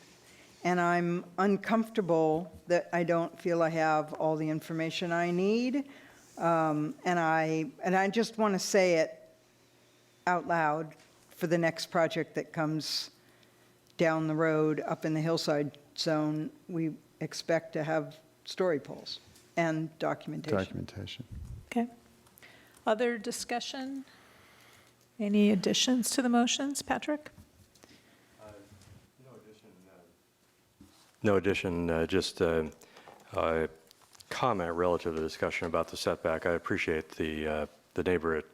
And I'm uncomfortable that I don't feel I have all the information I need. And I just want to say it out loud for the next project that comes down the road up in the hillside zone. We expect to have story poles and documentation. Documentation. Okay. Other discussion? Any additions to the motions? Patrick? No addition, just a comment relative to the discussion about the setback. I appreciate the neighbor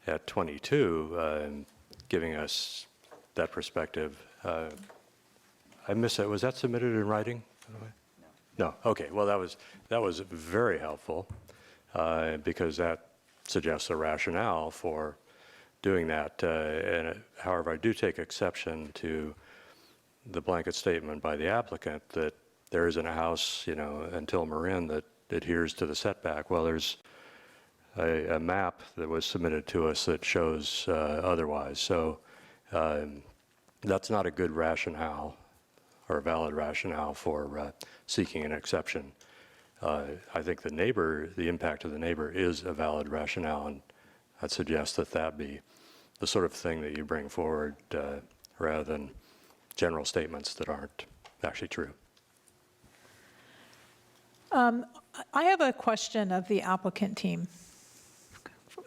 at 22 giving us that perspective. I missed that. Was that submitted in writing, by the way? No. Okay. Well, that was very helpful because that suggests a rationale for doing that. However, I do take exception to the blanket statement by the applicant that there isn't a house, until Marin that adheres to the setback. Well, there's a map that was submitted to us that shows otherwise. So that's not a good rationale or a valid rationale for seeking an exception. I think the impact of the neighbor is a valid rationale, and I'd suggest that be the sort of thing that you bring forward rather than general statements that aren't actually true. I have a question of the applicant team.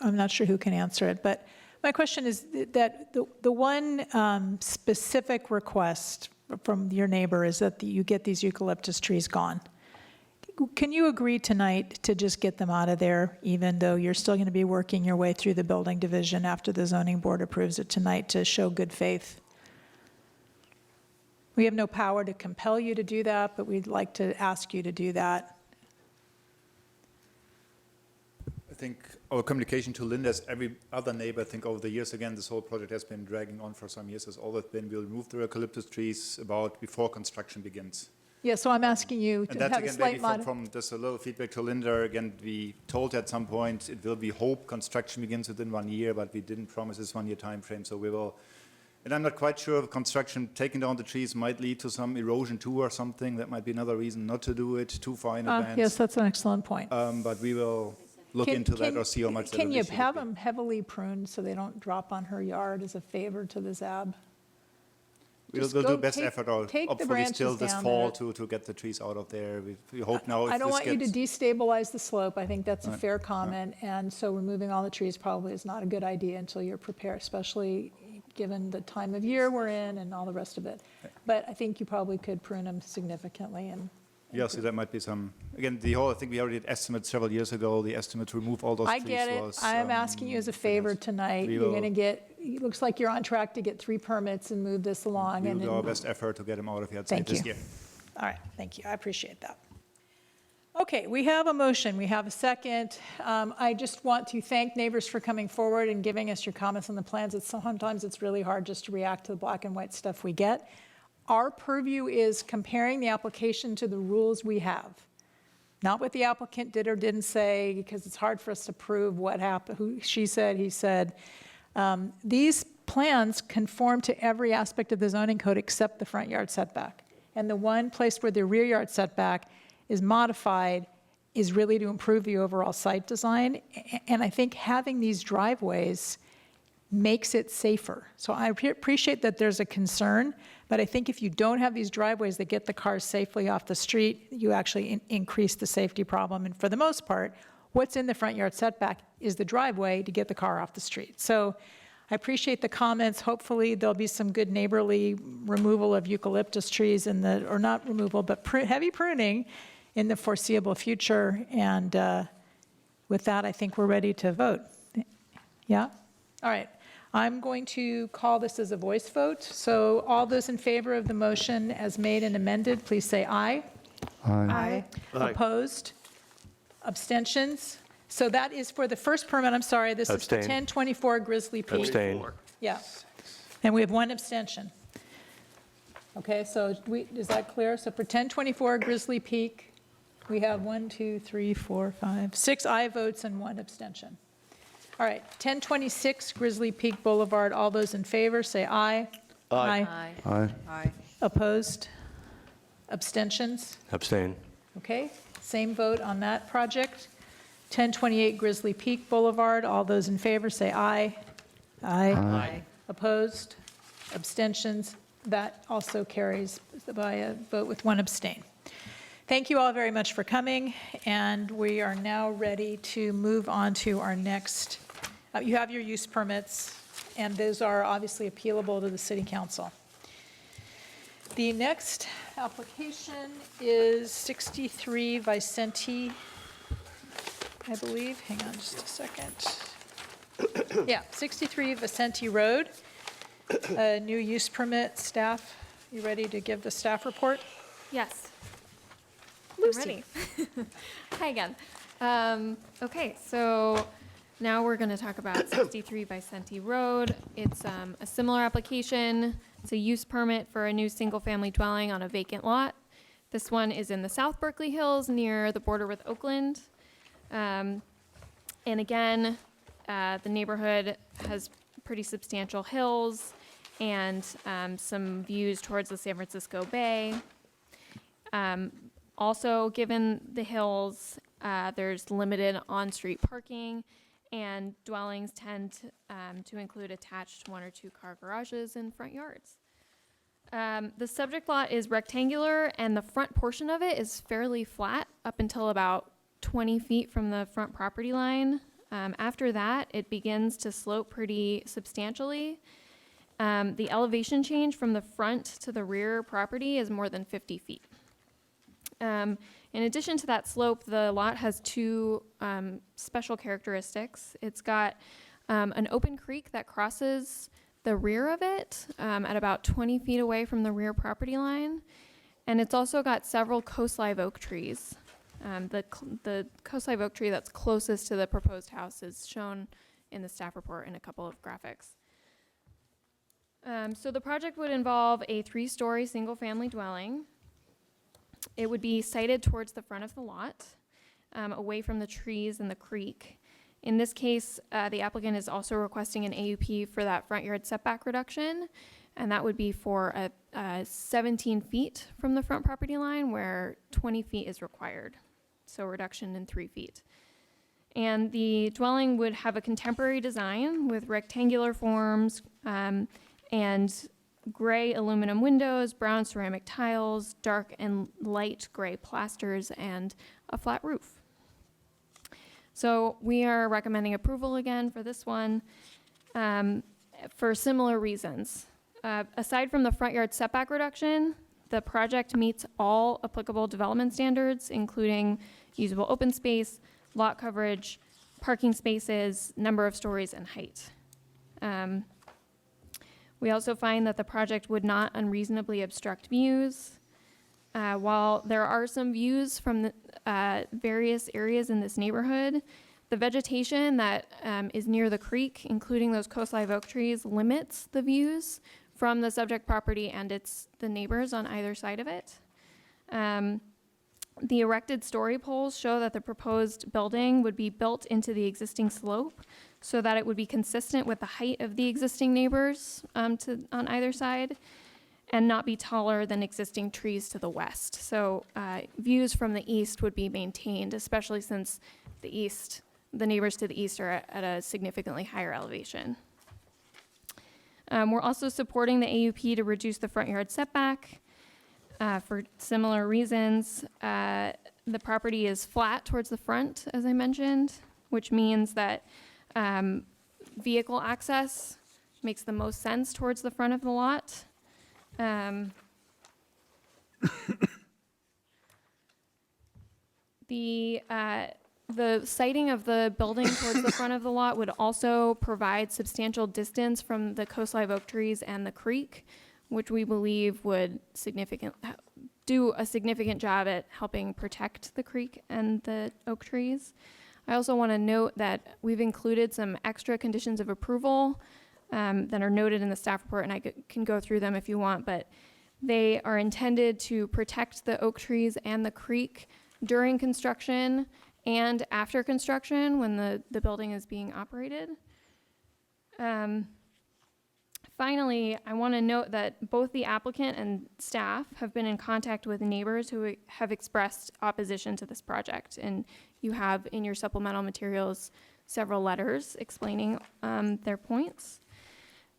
I'm not sure who can answer it, but my question is that the one specific request from your neighbor is that you get these eucalyptus trees gone. Can you agree tonight to just get them out of there, even though you're still going to be working your way through the building division after the zoning board approves it tonight to show good faith? We have no power to compel you to do that, but we'd like to ask you to do that. I think our communication to Linda, as every other neighbor, I think over the years, again, this whole project has been dragging on for some years, has always been, we'll remove the eucalyptus trees about before construction begins. Yeah, so I'm asking you And to that's have a again, slight maybe mod. from just a little feedback to Linda, again, we told at some point it will be hope construction begins within 1 year, but we didn't promise this 1 year time frame, so we will. And I'm not quite sure if construction, taking down the trees might lead to some erosion too or something. That might be another reason not to do it too far in advance. Yes, that's an excellent point. But we will look Can- into that can- or see how much that Can you will be. have them heavily pruned so they don't drop on her yard as a favor to the ZAB? We'll Just do go best take- effort, or take the hopefully still branches this down fall there. to get the trees out of there. We hope now if I don't this want you to gets. destabilize the slope. I think that's a Right, fair comment. And so removing all the trees probably is not a good idea until you're prepared, especially given the time of year we're in and all the rest of it. But I think you probably could prune them significantly and. Yeah, so that might be some, again, I think we already had estimates several years ago. The estimate to remove all those I trees get it. was. I am asking you as a favor yes. tonight. We You're will- going to get, it looks like you're on track to get 3 permits and move this along. We'll and do then- our best effort to get them out of here Thank this you. year. All right, thank you. I appreciate that. Okay, we have a motion. We have a second. I just want to thank neighbors for coming forward and giving us your comments on the plans. Sometimes it's really hard just to react to the black and white stuff we get. Our purview is comparing the application to the rules we have. Not what the applicant did or didn't say, because it's hard for us to prove what happened, who she said, he said. These plans conform to every aspect of the zoning code except the front yard setback. And the one place where the rear yard setback is modified is really to improve the overall site design. And I think having these driveways makes it safer. So I appreciate that there's a concern, but I think if you don't have these driveways that get the cars safely off the street, you actually increase the safety problem. And for the most part, what's in the front yard setback is the driveway to get the car off the street. So I appreciate the comments. Hopefully there'll be some good neighborly removal of eucalyptus trees or not removal, but heavy pruning in the foreseeable future. And with that, I think we're ready to vote. Yeah? All right. I'm going to call this as a voice vote. So all those in favor of the motion as made and amended, please say aye. Aye. Opposed? Abstentions? So that is for the first permit, I'm sorry, this is Abstain. 1024 Grizzly Peak. Abstain. Yeah. And we have 1 abstention. Okay, so is that clear? So for 1024 Grizzly Peak, we have 6 aye votes and 1 abstention. All right, 1026 Grizzly Peak Boulevard, all those in favor, say aye. Aye. Aye. Aye. Opposed? Abstentions? Abstain. Okay, same vote on that project. 1028 Grizzly Peak Boulevard, all those in favor, say aye. Aye. Opposed? Abstentions? That also carries by a vote with 1 abstain. Thank you all very much for coming, and we are now ready to move on to our next. You have your use permits, and those are obviously appealable to the city council. The next application is 63 Vicente, I believe. Hang on just a second. Yeah, 63 Vicente Road. New use permit, staff, you ready to give the staff report? Yes. Lucy. I'm ready. Hi again. Okay, so now we're going to talk about 63 Vicente Road. It's a similar application. It's a use permit for a new single-family dwelling on a vacant lot. This one is in the South Berkeley Hills near the border with Oakland. And again, the neighborhood has pretty substantial hills and some views towards the San Francisco Bay. Also, given the hills, there's limited on-street parking, and dwellings tend to include attached 1 or 2 car garages and front yards. The subject lot is rectangular, and the front portion of it is fairly flat up until about 20 feet from the front property line. After that, it begins to slope pretty substantially. The elevation change from the front to the rear property is more than 50 feet. In addition to that slope, the lot has 2 special characteristics. It's got an open creek that crosses the rear of it at about 20 feet away from the rear property line. And it's also got several coast live oak trees. The coast live oak tree that's closest to the proposed house is shown in the staff report in a couple of graphics. So the project would involve a 3-story single-family dwelling. It would be sited towards the front of the lot, away from the trees and the creek. In this case, the applicant is also requesting an AUP for that front yard setback reduction, and that would be for 17 feet from the front property line, where 20 feet is required, so a reduction in 3 feet. And the dwelling would have a contemporary design with rectangular forms and gray aluminum windows, brown ceramic tiles, dark and light gray plasters, and a flat roof. So we are recommending approval again for this one for similar reasons. Aside from the front yard setback reduction, the project meets all applicable development standards, including usable open space, lot coverage, parking spaces, number of stories, and height. We also find that the project would not unreasonably obstruct views. While there are some views from the, various areas in this neighborhood, the vegetation that is near the creek, including those coast live oak trees, limits the views from the subject property and the neighbors on either side of it. The erected story poles show that the proposed building would be built into the existing slope so that it would be consistent with the height of the existing neighbors on either side and not be taller than existing trees to the west. So views from the east would be maintained, especially since the neighbors to the east are at a significantly higher elevation. We're also supporting the AUP to reduce the front yard setback. For similar reasons, the property is flat towards the front, as I mentioned, which means that vehicle access makes the most sense towards the front of the lot. The siting of the building towards the front of the lot would also provide substantial distance from the coast live oak trees and the creek, which we believe would do a significant job at helping protect the creek and the oak trees. I also want to note that we've included some extra conditions of approval that are noted in the staff report, and I can go through them if you want, but they are intended to protect the oak trees and the creek during construction and after construction when the building is being operated. Finally, I want to note that both the applicant and staff have been in contact with neighbors who have expressed opposition to this project, and you have in your supplemental materials several letters explaining their points.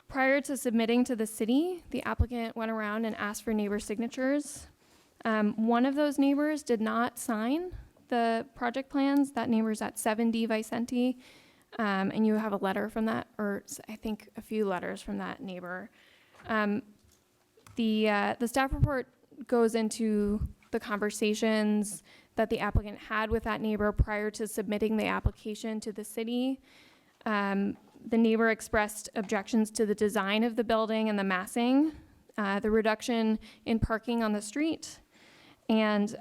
Prior to submitting to the city, the applicant went around and asked for neighbor signatures. One of those neighbors did not sign the project plans. That neighbor's at 7D Vicente. And you have a letter from that, or I think a few letters from that neighbor. The staff report goes into the conversations that the applicant had with that neighbor prior to submitting the application to the city. The neighbor expressed objections to the design of the building and the massing, the reduction in parking on the street, and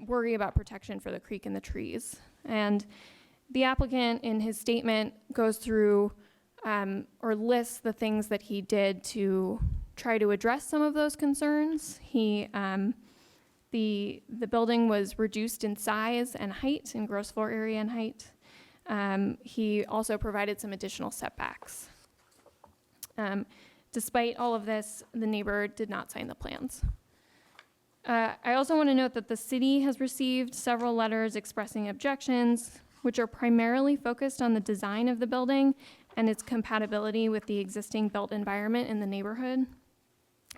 worry about protection for the creek and the trees. And the applicant, in his statement, goes through or lists the things that he did to try to address some of those concerns. The building was reduced in size and height, in gross floor area and height. He also provided some additional setbacks. Despite all of this, the neighbor did not sign the plans. I also want to note that the city has received several letters expressing objections, which are primarily focused on the design of the building and its compatibility with the existing built environment in the neighborhood.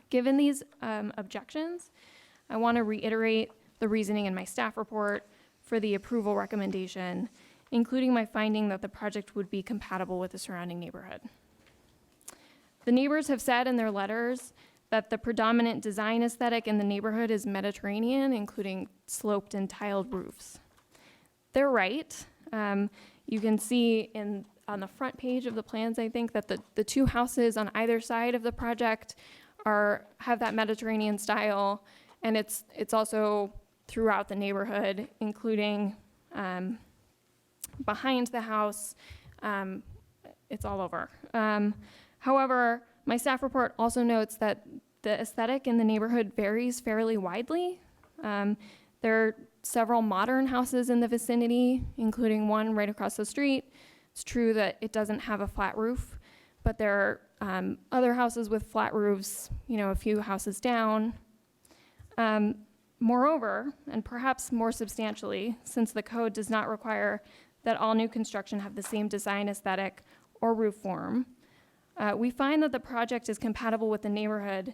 Given these objections, I want to reiterate the reasoning in my staff report for the approval recommendation, including my finding that the project would be compatible with the surrounding neighborhood. The neighbors have said in their letters that the predominant design aesthetic in the neighborhood is Mediterranean, including sloped and tiled roofs. They're right. You can see on the front page of the plans, I think, that the two houses on either side of the project have that Mediterranean style, and it's also throughout the neighborhood, including behind the house. It's all over. However, my staff report also notes that the aesthetic in the neighborhood varies fairly widely. There are several modern houses in the vicinity, including one right across the street. It's true that it doesn't have a flat roof, but there are other houses with flat roofs, a few houses down. Moreover, and perhaps more substantially, since the code does not require that all new construction have the same design aesthetic or roof form, we find that the project is compatible with the neighborhood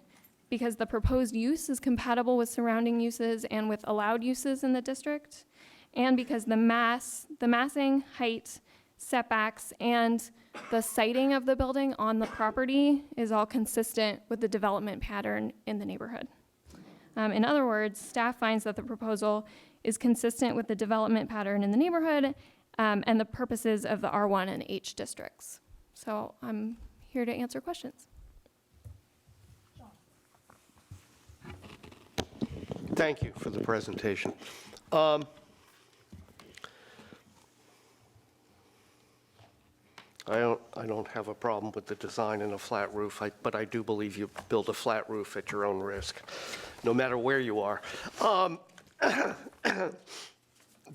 because the proposed use is compatible with surrounding uses and with allowed uses in the district, and because the massing, height, setbacks, and the siting of the building on the property is all consistent with the development pattern in the neighborhood. In other words, staff finds that the proposal is consistent with the development pattern in the neighborhood and the purposes of the R1 and H districts. So I'm here to answer questions. Thank you for the presentation. I don't have a problem with the design and a flat roof, but I do believe you build a flat roof at your own risk, no matter where you are.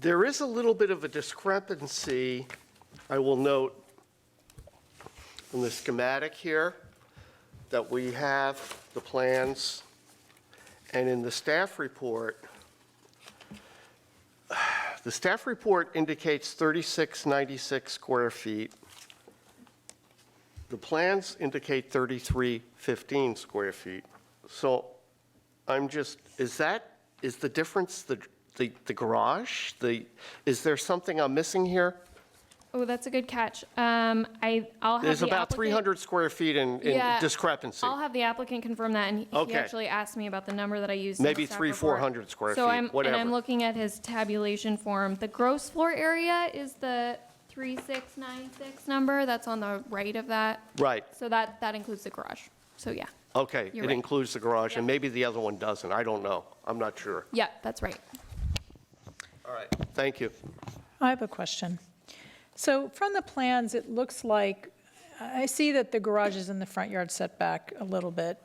There is a little bit of a discrepancy, I will note, in the schematic here, that we have the plans, and in the staff report, the staff report indicates 3696 square feet. The plans indicate 3315 square feet. So I'm just, is the difference the garage? Is there something I'm missing here? Oh, that's a good catch. I'll have There's the about applicant- 300 square feet in Yeah, discrepancy. I'll have the applicant confirm that, and he Okay. actually asked me about the number that I used. in the Maybe staff 300-400 report. square So feet, And whatever. I'm looking at his tabulation form. The gross floor area is the 3696 number. That's on the right of that. Right, So that includes the garage. So yeah, okay. You're It right. includes the garage, and Yeah. maybe the other one doesn't. I don't know. I'm not sure. yeah, that's right. All right, thank you. I have a question. So from the plans, it looks like, I see that the garage is in the front yard setback a little bit.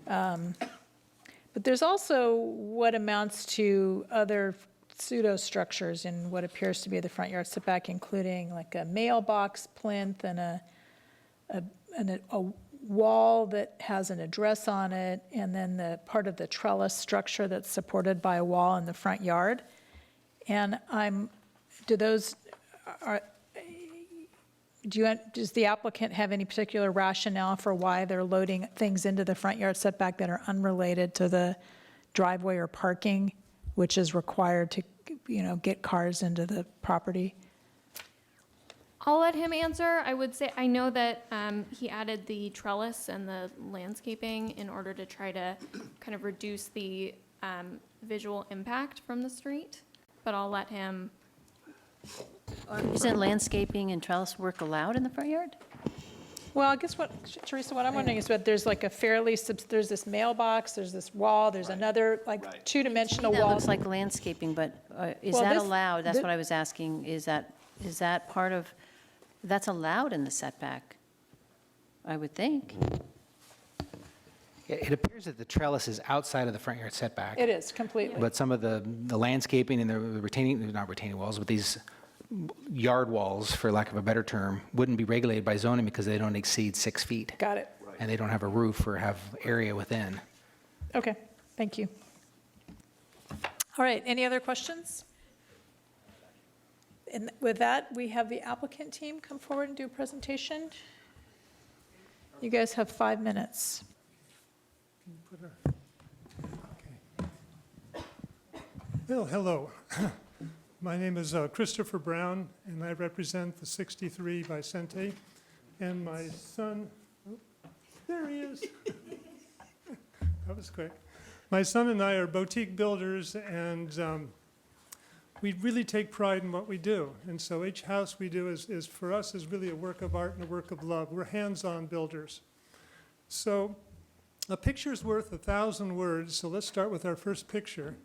But there's also what amounts to other pseudo-structures in what appears to be the front yard setback, including like a mailbox plinth and a wall that has an address on it, and then the part of the trellis structure that's supported by a wall in the front yard. And does the applicant have any particular rationale for why they're loading things into the front yard setback that are unrelated to the driveway or parking, which is required to, get cars into the property? I'll let him answer. I would say, I know that he added the trellis and the landscaping in order to try to kind of reduce the visual impact from the street, but I'll let him Isn't landscaping and trellis work allowed in the front yard? Well, I guess what, Teresa, what I'm wondering is that there's like a fairly, there's this mailbox, there's this wall, there's another like two-dimensional That wall. looks like landscaping, but is Well, that this- allowed? That's thi- what I was asking. Is that part of, that's allowed in the setback? I would think. It appears that the trellis is outside of the front yard setback. It is, completely. But some of the landscaping and the retaining, not retaining walls, but these yard walls, for lack of a better term, wouldn't be regulated by zoning because they don't exceed 6 feet. Got it. And they don't have a roof or have area within. Okay, thank you. All right, any other questions? And with that, we have the applicant team come forward and do a presentation. You guys have 5 minutes. Well, hello. My name is Christopher Brown, and I represent the 63 Vicente. And my son, oh, there he is. That was quick. My son and I are boutique builders, and we really take pride in what we do. And so each house we do is for us is really a work of art and a work of love. We're hands-on builders. So a picture's worth 1,000 words, so let's start with our first picture.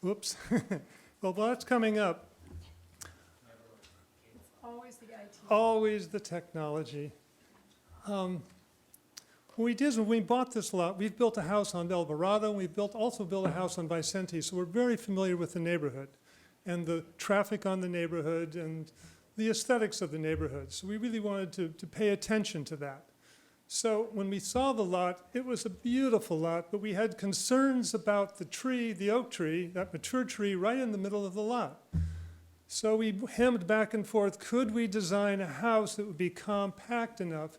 Whoops. Well, while that's coming up, Always the IT. always the technology. What we did is when we bought this lot, we've built a house on Alvarado, and we've also built a house on Vicente, so we're very familiar with the neighborhood and the traffic on the neighborhood and the aesthetics of the neighborhood. So we really wanted to pay attention to that. So when we saw the lot, it was a beautiful lot, but we had concerns about the tree, the oak tree, that mature tree right in the middle of the lot. So we hemmed back and forth, could we design a house that would be compact enough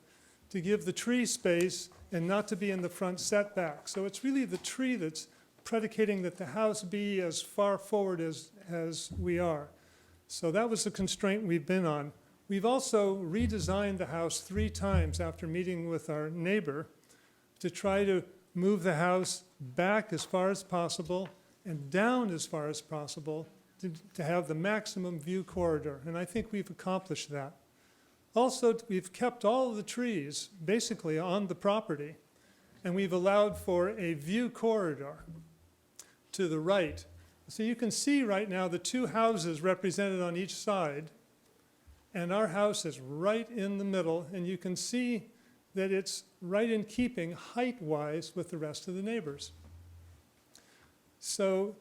to give the tree space and not to be in the front setback? So it's really the tree that's predicating that the house be as far forward as we are. So that was the constraint we've been on. We've also redesigned the house 3 times after meeting with our neighbor to try to move the house back as far as possible and down as far as possible to have the maximum view corridor. And I think we've accomplished that. Also, we've kept all of the trees basically on the property, and we've allowed for a view corridor to the right. So you can see right now the 2 houses represented on each side, and our house is right in the middle, and you can see that it's right in keeping height-wise with the rest of the neighbors. So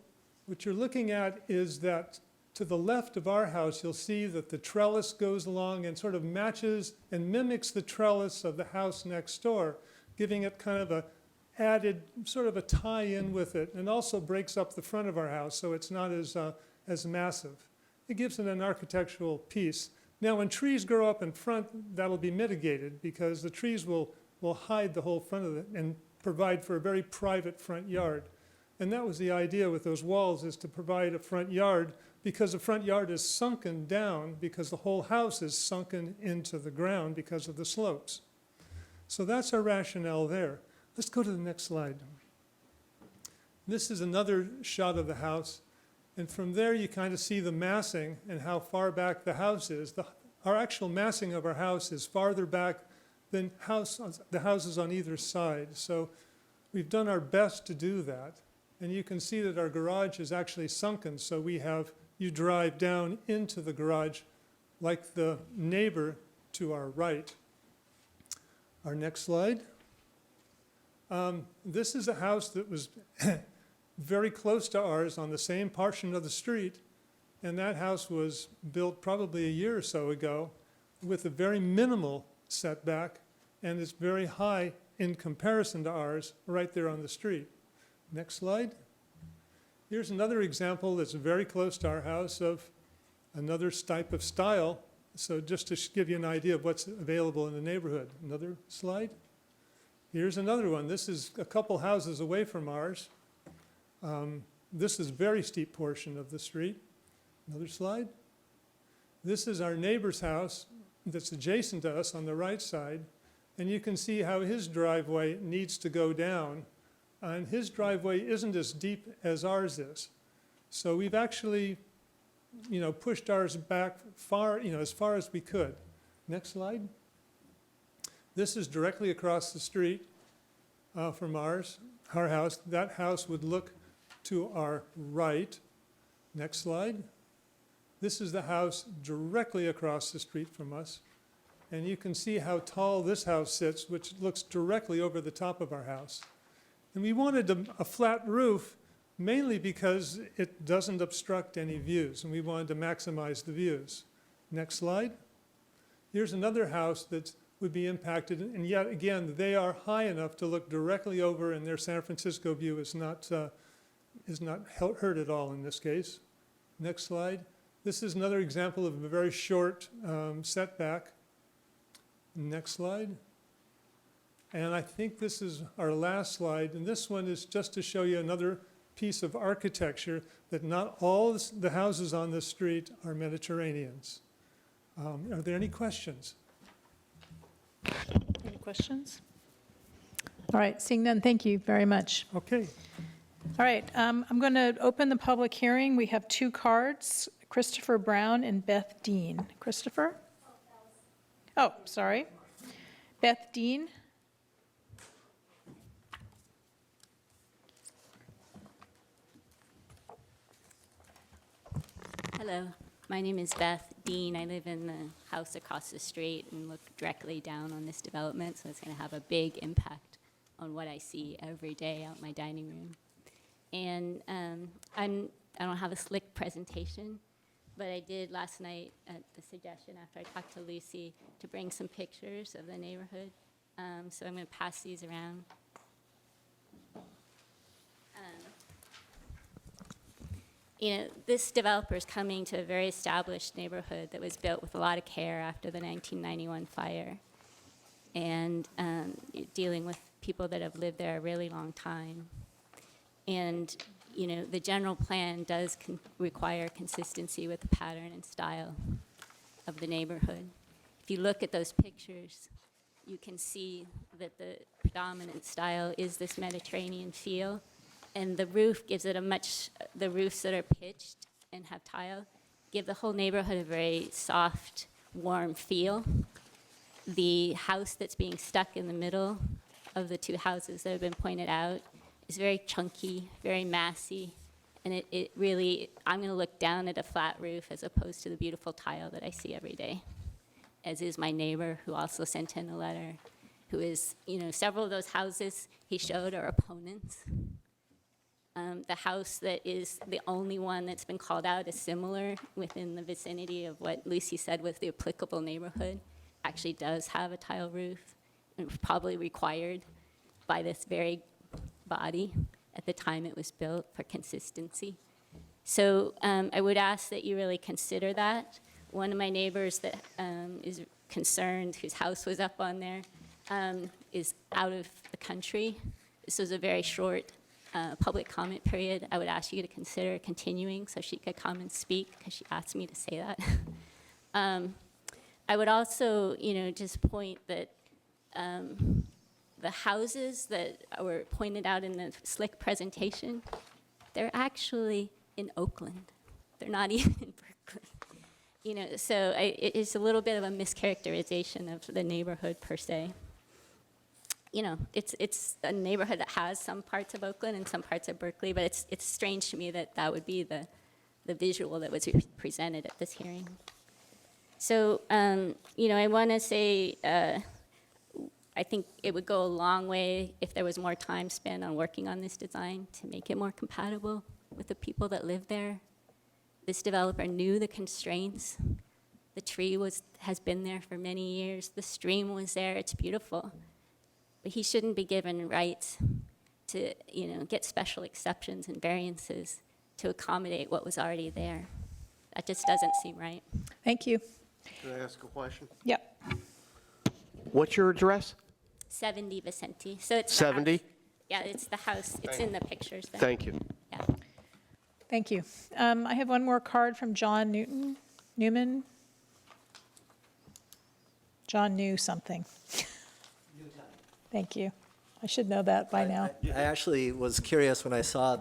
what you're looking at is that to the left of our house, you'll see that the trellis goes along and sort of matches and mimics the trellis of the house next door, giving it kind of a added sort of a tie-in with it, and also breaks up the front of our house so it's not as massive. It gives it an architectural piece. Now, when trees grow up in front, that'll be mitigated because the trees will hide the whole front of it and provide for a very private front yard. And that was the idea with those walls, is to provide a front yard because the front yard is sunken down because the whole house is sunken into the ground because of the slopes. So that's our rationale there. Let's go to the next slide. This is another shot of the house. And from there, you kind of see the massing and how far back the house is. Our actual massing of our house is farther back than the houses on either side. So we've done our best to do that. And you can see that our garage is actually sunken. So you drive down into the garage like the neighbor to our right. Our next slide. This is a house that was very close to ours on the same portion of the street, and that house was built probably a year or so ago with a very minimal setback, and it's very high in comparison to ours right there on the street. Next slide. Here's another example that's very close to our house of another type of style, so just to give you an idea of what's available in the neighborhood. Another slide. Here's another one. This is a couple houses away from ours. This is a very steep portion of the street. Another slide. This is our neighbor's house that's adjacent to us on the right side. And you can see how his driveway needs to go down. And his driveway isn't as deep as ours is. So we've actually pushed ours back far, as far as we could. Next slide. This is directly across the street from our house. That house would look to our right. Next slide. This is the house directly across the street from us. And you can see how tall this house sits, which looks directly over the top of our house. And we wanted a flat roof mainly because it doesn't obstruct any views, and we wanted to maximize the views. Next slide. Here's another house that would be impacted, and yet again, they are high enough to look directly over, and their San Francisco view is not hurt at all in this case. Next slide. This is another example of a very short setback. Next slide. And I think this is our last slide, and this one is just to show you another piece of architecture that not all the houses on this street are Mediterraneans. Are there any questions? Any questions? All right, seeing none, thank you very much. Okay. All right, I'm going to open the public hearing. We have two cards, Christopher Brown and Beth Dean. Christopher? Oh, sorry. Beth Dean? Hello, my name is Beth Dean. I live in the house across the street and look directly down on this development, so it's going to have a big impact on what I see every day out in my dining room. And I don't have a slick presentation, but I did last night at the suggestion after I talked to Lucy to bring some pictures of the neighborhood. So I'm going to pass these around. This developer is coming to a very established neighborhood that was built with a lot of care after the 1991 fire, and dealing with people that have lived there a really long time. And, the general plan does require consistency with the pattern and style of the neighborhood. If you look at those pictures, you can see that the predominant style is this Mediterranean feel. And the roof gives it the roofs that are pitched and have tile give the whole neighborhood a very soft, warm feel. The house that's being stuck in the middle of the two houses that have been pointed out is very chunky, very massy, and it really, I'm going to look down at a flat roof as opposed to the beautiful tile that I see every day, as is my neighbor who also sent in a letter, who is, several of those houses he showed are opponents. The house that is the only one that's been called out is similar within the vicinity of what Lucy said was the applicable neighborhood, actually does have a tile roof, and was probably required by this very body at the time it was built for consistency. So I would ask that you really consider that. One of my neighbors that is concerned, whose house was up on there, is out of the country. This was a very short public comment period. I would ask you to consider continuing so she could come and speak, because she asked me to say that. I would also, just point that the houses that were pointed out in the slick presentation, they're actually in Oakland. They're not even in Berkeley. So it's a little bit of a mischaracterization of the neighborhood per se. It's a neighborhood that has some parts of Oakland and some parts of Berkeley, but it's strange to me that that would be the visual that was presented at this hearing. So, I want to say I think it would go a long way if there was more time spent on working on this design to make it more compatible with the people that live there. This developer knew the constraints. The tree has been there for many years. The stream was there. It's beautiful. But he shouldn't be given rights to, get special exceptions and variances to accommodate what was already there. That just doesn't seem right. Thank you. Can I ask a question? Yep. What's your address? 70 Vicente. So it's 70? Yeah, it's the house. It's in the pictures there. Thank you. Yeah. Thank you. I have one more card from John Newman. John knew something. Thank you. I should know that by now. I actually was curious when I saw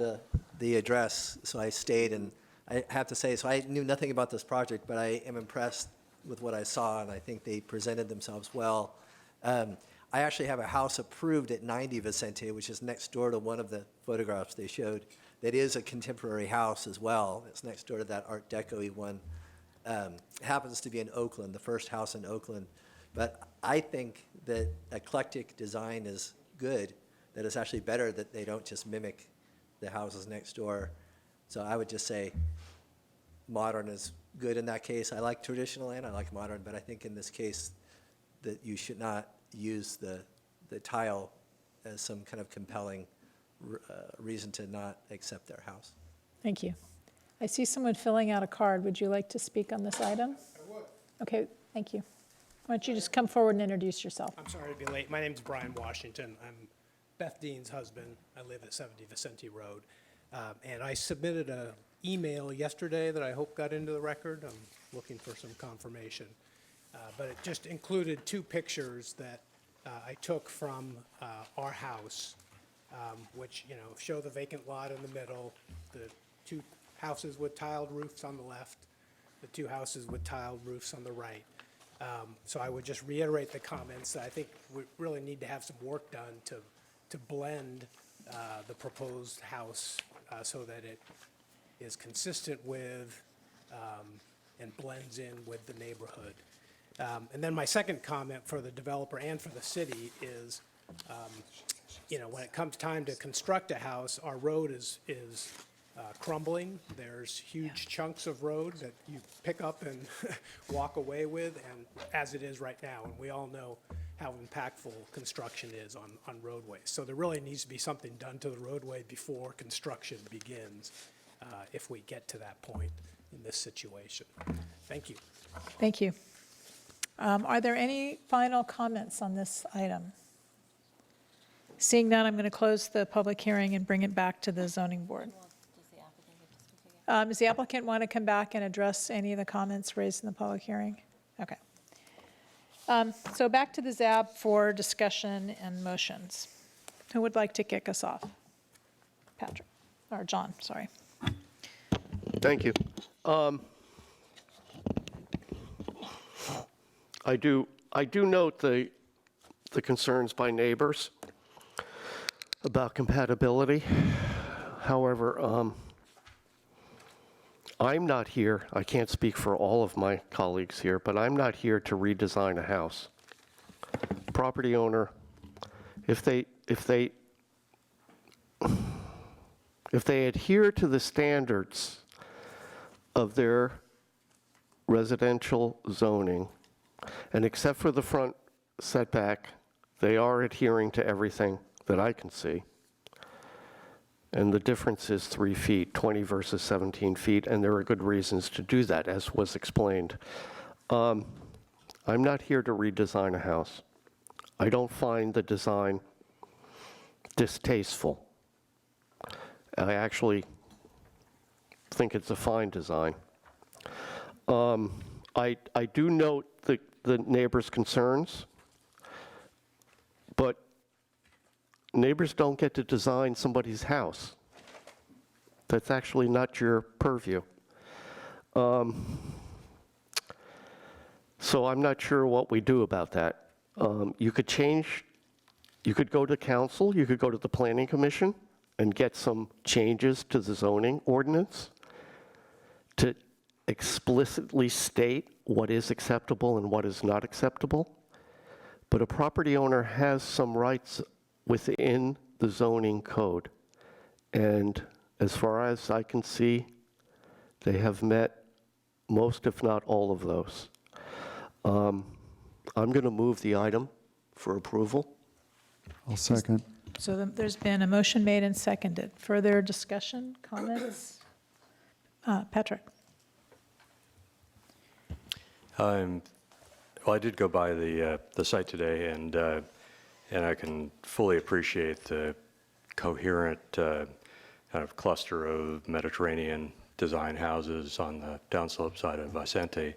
the address, so I stayed and I have to say, so I knew nothing about this project, but I am impressed with what I saw, and I think they presented themselves well. I actually have a house approved at 90 Vicente, which is next door to one of the photographs they showed. That is a contemporary house as well. It's next door to that Art Deco-y one. Happens to be in Oakland, the first house in Oakland. But I think that eclectic design is good, that it's actually better that they don't just mimic the houses next door. So I would just say modern is good in that case. I like traditional and I like modern, but I think in this case that you should not use the tile as some kind of compelling reason to not accept their house. Thank you. I see someone filling out a card. Would you like to speak on this item? I would. Okay, thank you. Why don't you just come forward and introduce yourself? I'm sorry to be late. My name's Brian Washington. I'm Beth Dean's husband. I live at 70 Vicente Road. And I submitted an email yesterday that I hope got into the record. I'm looking for some confirmation. But it just included 2 pictures that I took from our house, which, you know, show the vacant lot in the middle, the 2 houses with tiled roofs on the left, the 2 houses with tiled roofs on the right. So I would just reiterate the comments that I think we really need to have some work done to blend the proposed house so that it is consistent with and blends in with the neighborhood. And then my second comment for the developer and for the city is, you know, when it comes time to construct a house, our road is crumbling. There's huge chunks of road that you pick up and walk away with, and as it is right now, and we all know how impactful construction is on roadways. So there really needs to be something done to the roadway before construction begins, if we get to that point in this situation. Thank you. Thank you. Are there any final comments on this item? Seeing none, I'm going to close the public hearing and bring it back to the zoning board. Does the applicant want to come back and address any of the comments raised in the public hearing? Okay. So back to the ZAB for discussion and motions. Who would like to kick us off? Patrick, or John, sorry. Thank you. I do note the concerns by neighbors about compatibility. However, I'm not here, I can't speak for all of my colleagues here, but I'm not here to redesign a house. Property owner, if they adhere to the standards of their residential zoning, and except for the front setback, they are adhering to everything that I can see. And the difference is 3 feet, 20 versus 17 feet, and there are good reasons to do that, as was explained. I'm not here to redesign a house. I don't find the design distasteful. I actually think it's a fine design. I do note the neighbors' concerns, but neighbors don't get to design somebody's house. That's actually not your purview. So I'm not sure what we do about that. You could go to council, you could go to the planning commission and get some changes to the zoning ordinance to explicitly state what is acceptable and what is not acceptable. But a property owner has some rights within the zoning code. And as far as I can see, they have met most, if not all of those. I'm going to move the item for approval. I'll second. So there's been a motion made and seconded. Further discussion, comments? Patrick? Well, I did go by the site today, and I can fully appreciate the coherent kind of cluster of Mediterranean design houses on the downslope side of Vicente.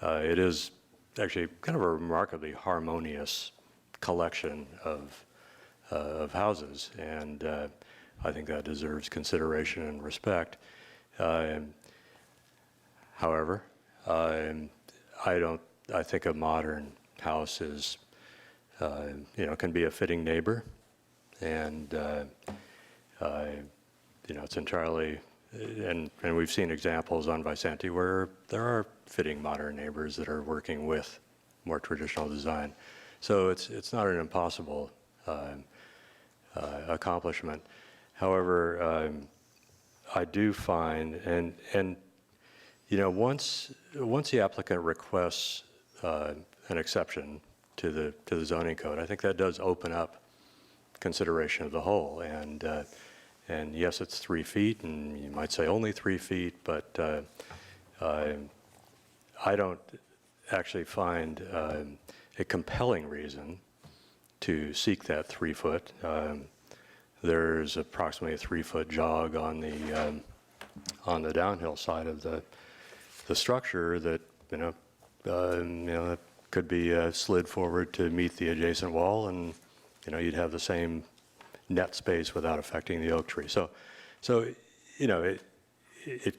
It is actually kind of a remarkably harmonious collection of houses, and I think that deserves consideration and respect. However, I think a modern house is, can be a fitting neighbor, and, it's entirely, and we've seen examples on Vicente where there are fitting modern neighbors that are working with more traditional design. So it's not an impossible accomplishment. However, I do find, and once the applicant requests an exception to the zoning code, I think that does open up consideration of the whole. And yes, it's 3 feet, and you might say only 3 feet, but I don't actually find a compelling reason to seek that 3 foot. There's approximately a 3-foot jog on the downhill side of the structure that that could be slid forward to meet the adjacent wall, and you'd have the same net space without affecting the oak tree. So it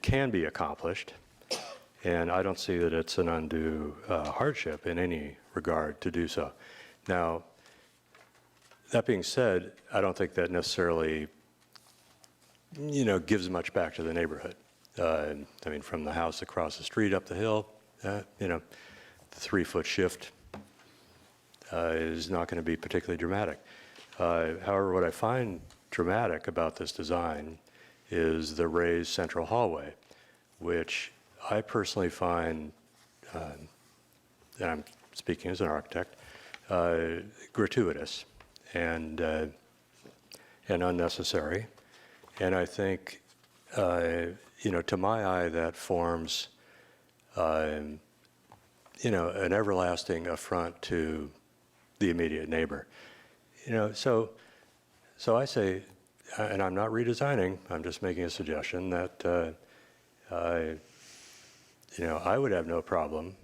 can be accomplished, and I don't see that it's an undue hardship in any regard to do so. Now, that being said, I don't think that necessarily, gives much back to the neighborhood. From the house across the street up the hill, the 3-foot shift is not going to be particularly dramatic. However, what I find dramatic about this design is the raised central hallway, which I personally find, and I'm speaking as an architect, gratuitous and unnecessary. And I think, to my eye, that forms, an everlasting affront to the immediate neighbor. So I say, and I'm not redesigning, I'm just making a suggestion that, I would have no problem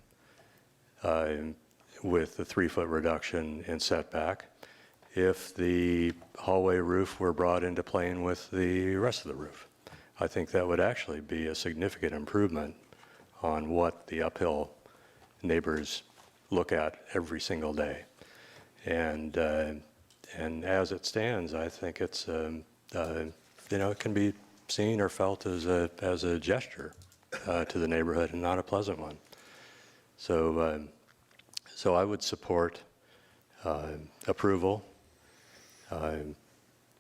with the 3-foot reduction in setback if the hallway roof were brought into plane with the rest of the roof. I think that would actually be a significant improvement on what the uphill neighbors look at every single day. And as it stands, I think it's, it can be seen or felt as a gesture to the neighborhood and not a pleasant one. So I would support approval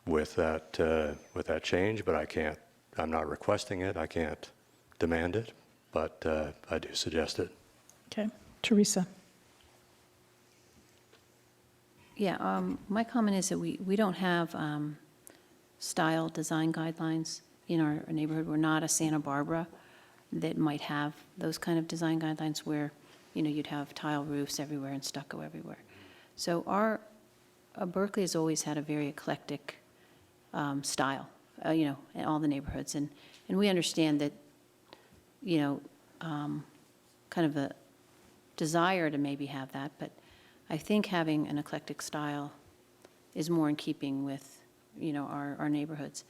with that change, but I'm not requesting it, I can't demand it, but I do suggest it. Okay, Teresa. Yeah, my comment is that we don't have style design guidelines in our neighborhood. We're not a Santa Barbara that might have those kind of design guidelines where, you'd have tile roofs everywhere and stucco everywhere. So Berkeley has always had a very eclectic style, in all the neighborhoods. And we understand that, kind of a desire to maybe have that, but I think having an eclectic style is more in keeping with, our neighborhoods.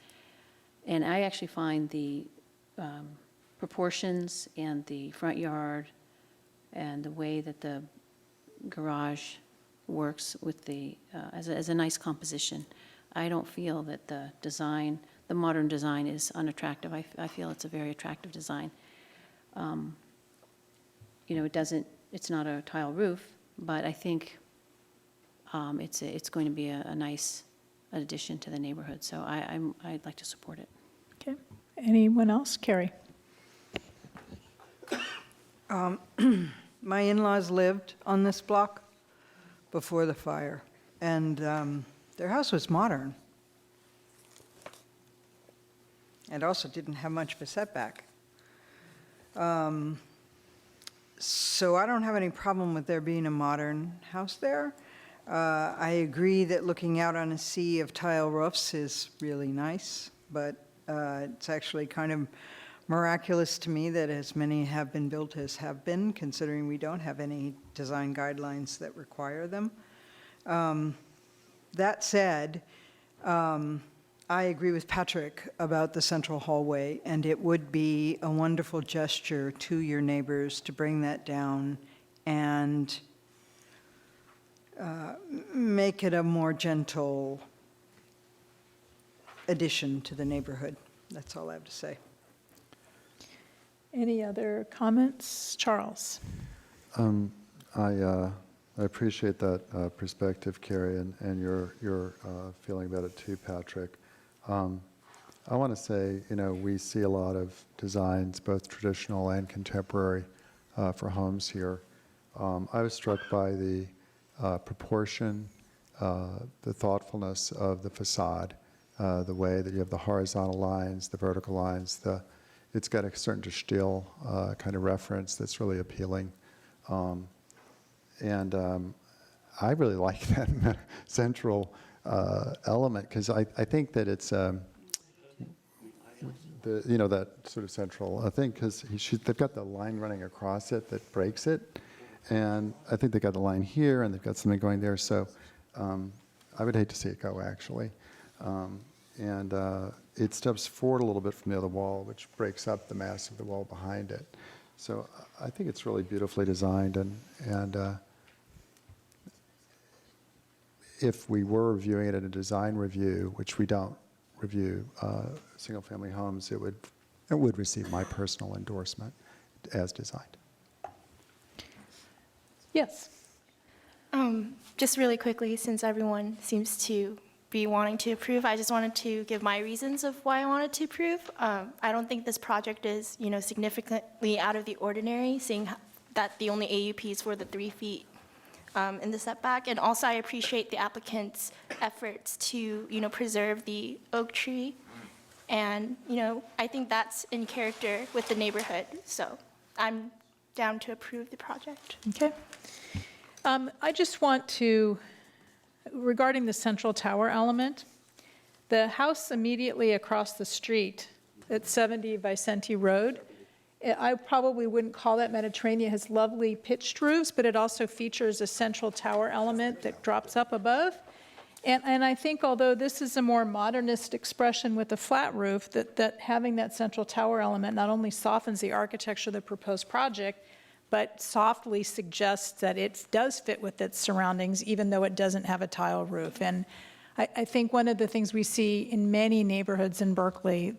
And I actually find the proportions and the front yard and the way that the garage works with as a nice composition. I don't feel that the modern design is unattractive. I feel it's a very attractive design. It's not a tile roof, but I think it's going to be a nice addition to the neighborhood. So I'd like to support it. Okay. Anyone else? Carrie? My in-laws lived on this block before the fire, and their house was modern. It also didn't have much of a setback. So I don't have any problem with there being a modern house there. I agree that looking out on a sea of tile roofs is really nice, but it's actually kind of miraculous to me that as many have been built as have been, considering we don't have any design guidelines that require them. That said, I agree with Patrick about the central hallway, and it would be a wonderful gesture to your neighbors to bring that down and make it a more gentle addition to the neighborhood. That's all I have to say. Any other comments? Charles? I appreciate that perspective, Carrie, and your feeling about it too, Patrick. I want to say, we see a lot of designs, both traditional and contemporary, for homes here. I was struck by the proportion, the thoughtfulness of the facade, the way that you have the horizontal lines, the vertical lines. It's got a certain Stil kind of reference that's really appealing. I really like that central element, because I think that it's that sort of central thing, because they've got the line running across it that breaks it, and I think they got the line here and they've got something going there. So I would hate to see it go, actually. It steps forward a little bit from the other wall, which breaks up the mass of the wall behind it. So I think it's really beautifully designed, and if we were reviewing it in a design review, which we don't review single-family homes, it would receive my personal endorsement as designed. Yes. Just really quickly, since everyone seems to be wanting to approve, I just wanted to give my reasons of why I wanted to approve. I don't think this project is, significantly out of the ordinary, seeing that the only AUPs were the 3 feet in the setback. And also, I appreciate the applicant's efforts to, preserve the oak tree. And, I think that's in character with the neighborhood. So I'm down to approve the project. Okay. I just want to, regarding the central tower element, the house immediately across the street at 70 Vicente Road, I probably wouldn't call that Mediterranean. It has lovely pitched roofs, but it also features a central tower element that drops up above. And I think although this is a more modernist expression with a flat roof, that having that central tower element not only softens the architecture of the proposed project, but softly suggests that it does fit with its surroundings, even though it doesn't have a tile roof. And I think one of the things we see in many neighborhoods in Berkeley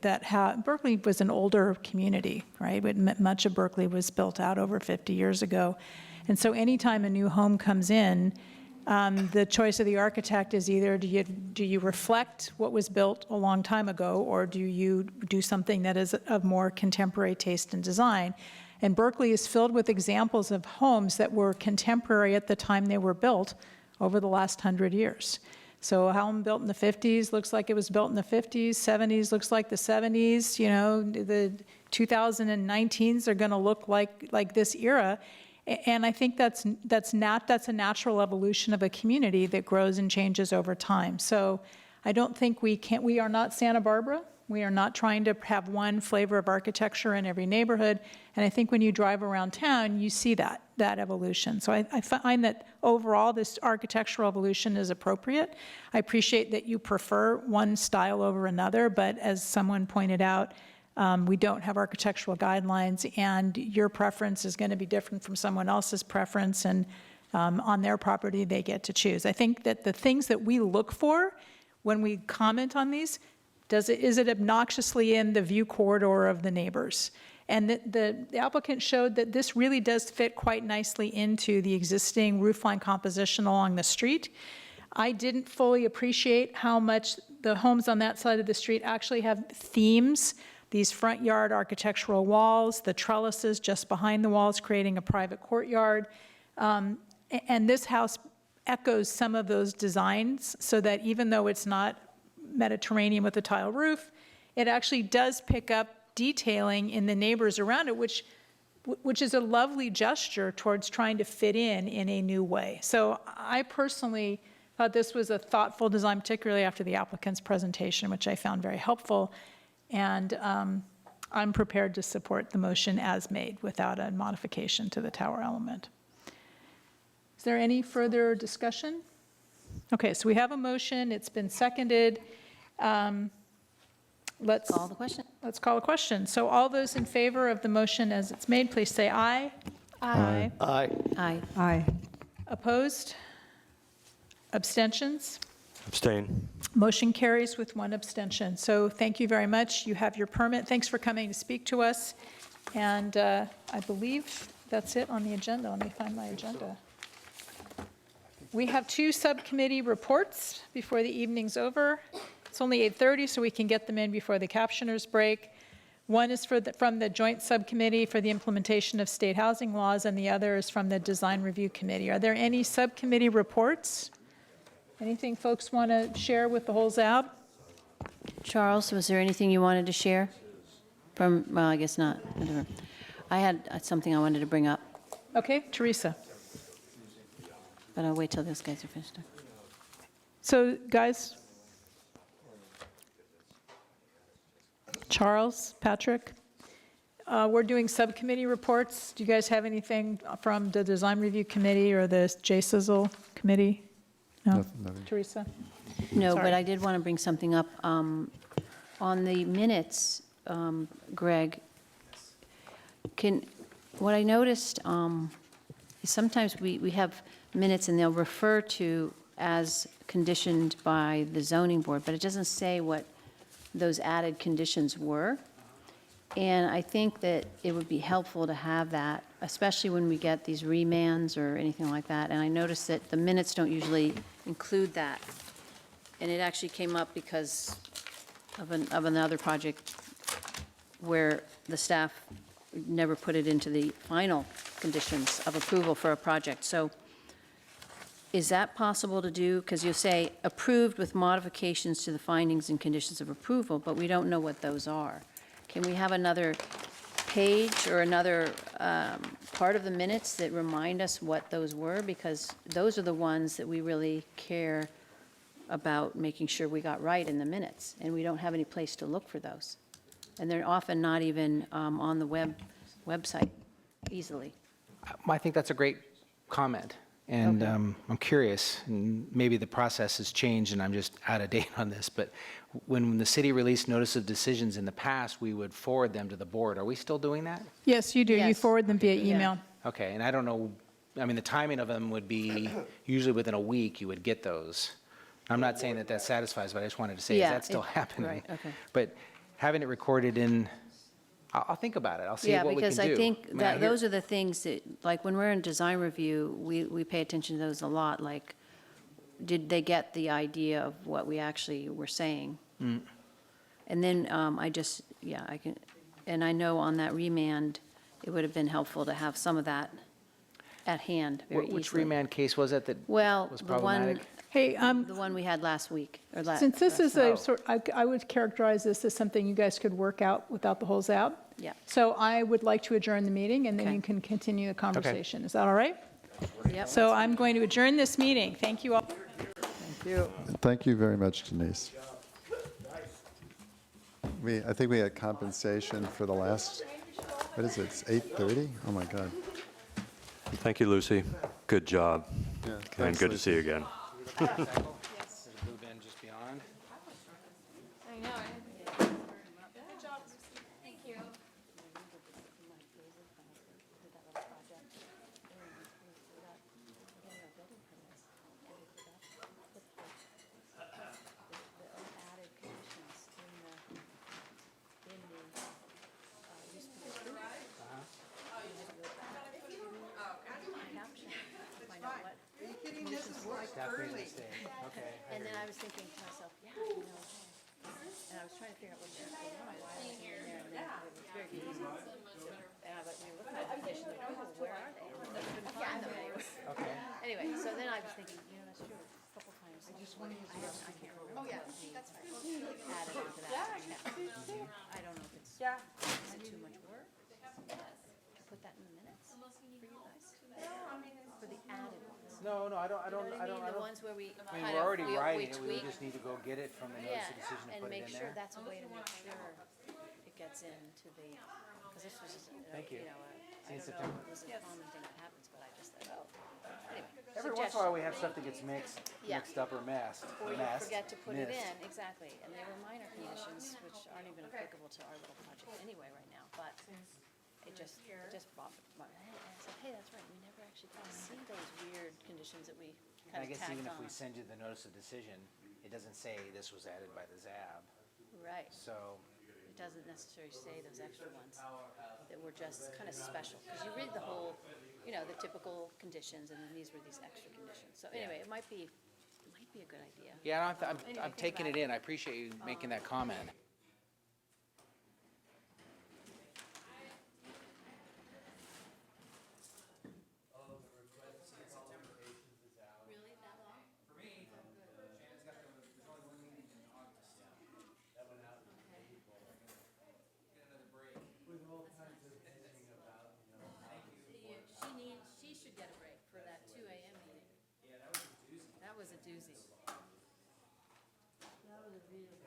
Berkeley was an older community, right? Much of Berkeley was built out over 50 years ago. And so anytime a new home comes in, the choice of the architect is either do you reflect what was built a long time ago, or do you do something that is of more contemporary taste and design? And Berkeley is filled with examples of homes that were contemporary at the time they were built over the last 100 years. So a home built in the 50s looks like it was built in the 50s, 70s looks like the 70s, the 2019s are going to look like this era. And I think that's a natural evolution of a community that grows and changes over time. So I don't think we are not Santa Barbara. We are not trying to have one flavor of architecture in every neighborhood. And I think when you drive around town, you see that evolution. So I find that overall this architectural evolution is appropriate. I appreciate that you prefer one style over another, but as someone pointed out, we don't have architectural guidelines, and your preference is going to be different from someone else's preference, and on their property they get to choose. I think that the things that we look for when we comment on these, is it obnoxiously in the view corridor of the neighbors? And the applicant showed that this really does fit quite nicely into the existing roofline composition along the street. I didn't fully appreciate how much the homes on that side of the street actually have themes, these front yard architectural walls, the trellises just behind the walls creating a private courtyard. And this house echoes some of those designs, so that even though it's not Mediterranean with a tile roof, it actually does pick up detailing in the neighbors around it, which is a lovely gesture towards trying to fit in a new way. So I personally thought this was a thoughtful design, particularly after the applicant's presentation, which I found very helpful. And I'm prepared to support the motion as made without a modification to the tower element. Is there any further discussion? Okay, so we have a motion, it's been seconded. Let's Call the question. Let's call a question. So all those in favor of the motion as it's made, please say aye. Aye. Aye. Aye. Aye. Opposed? Abstentions? Abstain. Motion carries with one abstention. So thank you very much. You have your permit. Thanks for coming to speak to us. And I believe that's it on the agenda. Let me find my agenda. We have 2 subcommittee reports before the evening's over. It's only 8:30, so we can get them in before the captioners break. One is from the Joint Subcommittee for the Implementation of State Housing Laws, and the other is from the Design Review Committee. Are there any subcommittee reports? Anything folks want to share with the whole ZAB? Charles, was there anything you wanted to share? Well, I guess not. Whatever. I had something I wanted to bring up, Okay, Teresa. but I'll wait till those guys are finished. So, guys? Charles, Patrick? We're doing subcommittee reports. Do you guys have anything from the Design Review Committee or the J-Sizzle Committee? No? Nothing. Teresa? No, Sorry. but I did want to bring something up. On the minutes, Greg, what I noticed is sometimes we have minutes and they'll refer to as conditioned by the zoning board, but it doesn't say what those added conditions were. And I think that it would be helpful to have that, especially when we get these remands or anything like that. And I noticed that the minutes don't usually include that. And it actually came up because of another project where the staff never put it into the final conditions of approval for a project. So is that possible to do? Because you say approved with modifications to the findings and conditions of approval, but we don't know what those are. Can we have another page or another part of the minutes that remind us what those were? Because those are the ones that we really care about making sure we got right in the minutes, and we don't have any place to look for those. And they're often not even on the website easily. I think that's a great comment, and I'm curious, and maybe the process has changed and I'm just out of date on this, but when the city released notice of decisions in the past, we would forward them to the board. Are we still doing that? Yes, you do. You Yes. forward them via email. Okay, and I don't know, I mean, the timing of them would be, usually within a week, you would get those. I'm not saying that that satisfies, but I just wanted to say, is Yeah, that still it- happening? right, okay. But having it recorded in, I'll think about it. I'll see Yeah, what we can do. because I think mean, that hear- those are the things that, like, when we're in design review, we pay attention to those a lot, like, did they get the idea of what we actually were saying? Mm. And then I just, yeah, I can, and I know on that remand, it would have been helpful to have some of that at hand very Which easily. remand case was it that Well, was the one, problematic? Hey, the one we had last week, or last. since this is a Oh. sort, I would characterize this as something you guys could work out without the whole ZAB. Yeah. So I would like to adjourn the meeting, and then Okay. you can continue the conversation. Is that all right? Yep. So I'm going to adjourn this meeting. Thank you all. Thank you. Thank you very much, Denise. I think we had compensation for the last, what is it, it's 8:30? Oh, my God. Thank you, Lucy. Good job. Yeah, And thanks, good to Lucy. see you again. Is it Blue Bend just beyond? I know. Good job. Thank you. And then I was thinking to myself, yeah, you know, and I was trying to figure out what was going on, why I was in there, and then it was very confusing. And I was, we were looking at the condition, like, oh, where are they? I couldn't find them anywhere. Anyway, so then I was thinking, you know, that's true, a couple times, I can't remember. Oh, yeah, that's right. Added onto that. I don't know if it's, is it too much work? To put that in the minutes for you guys? For the added ones. No, I don't, You know what I mean, the ones where we I mean, kind we're of, already we writing it, we tweak. would just need to go get it from the notice Yeah, of decision and and put it make in sure, there. that's a way to make sure it gets into the, because this was, Thank you. you know, See you in I don't know September. if this is a common thing that happens, but I just well, anyway. Every once in a while, we have stuff that gets mixed up or messed. Or you forget to put it in, exactly. And they were minor conditions, which aren't even applicable to our little project anyway right now, but it just bothered my head. And I said, hey, that's right, we never actually got to see those weird conditions that we And I kind of guess tacked even if we on. send you the notice of decision, it doesn't say this was added by the ZAB. Right. So, It doesn't necessarily say those extra ones that were just kind of special. Because you read the whole, you know, the typical conditions, and then these were these extra conditions. So anyway, it might be a good idea. yeah, I'm Anyway, think taking about it in. I appreciate you making that comment. Really, that long? She should get a break for that 2 a.m. meeting. Yeah, that was a doozy. That was a doozy. That was a really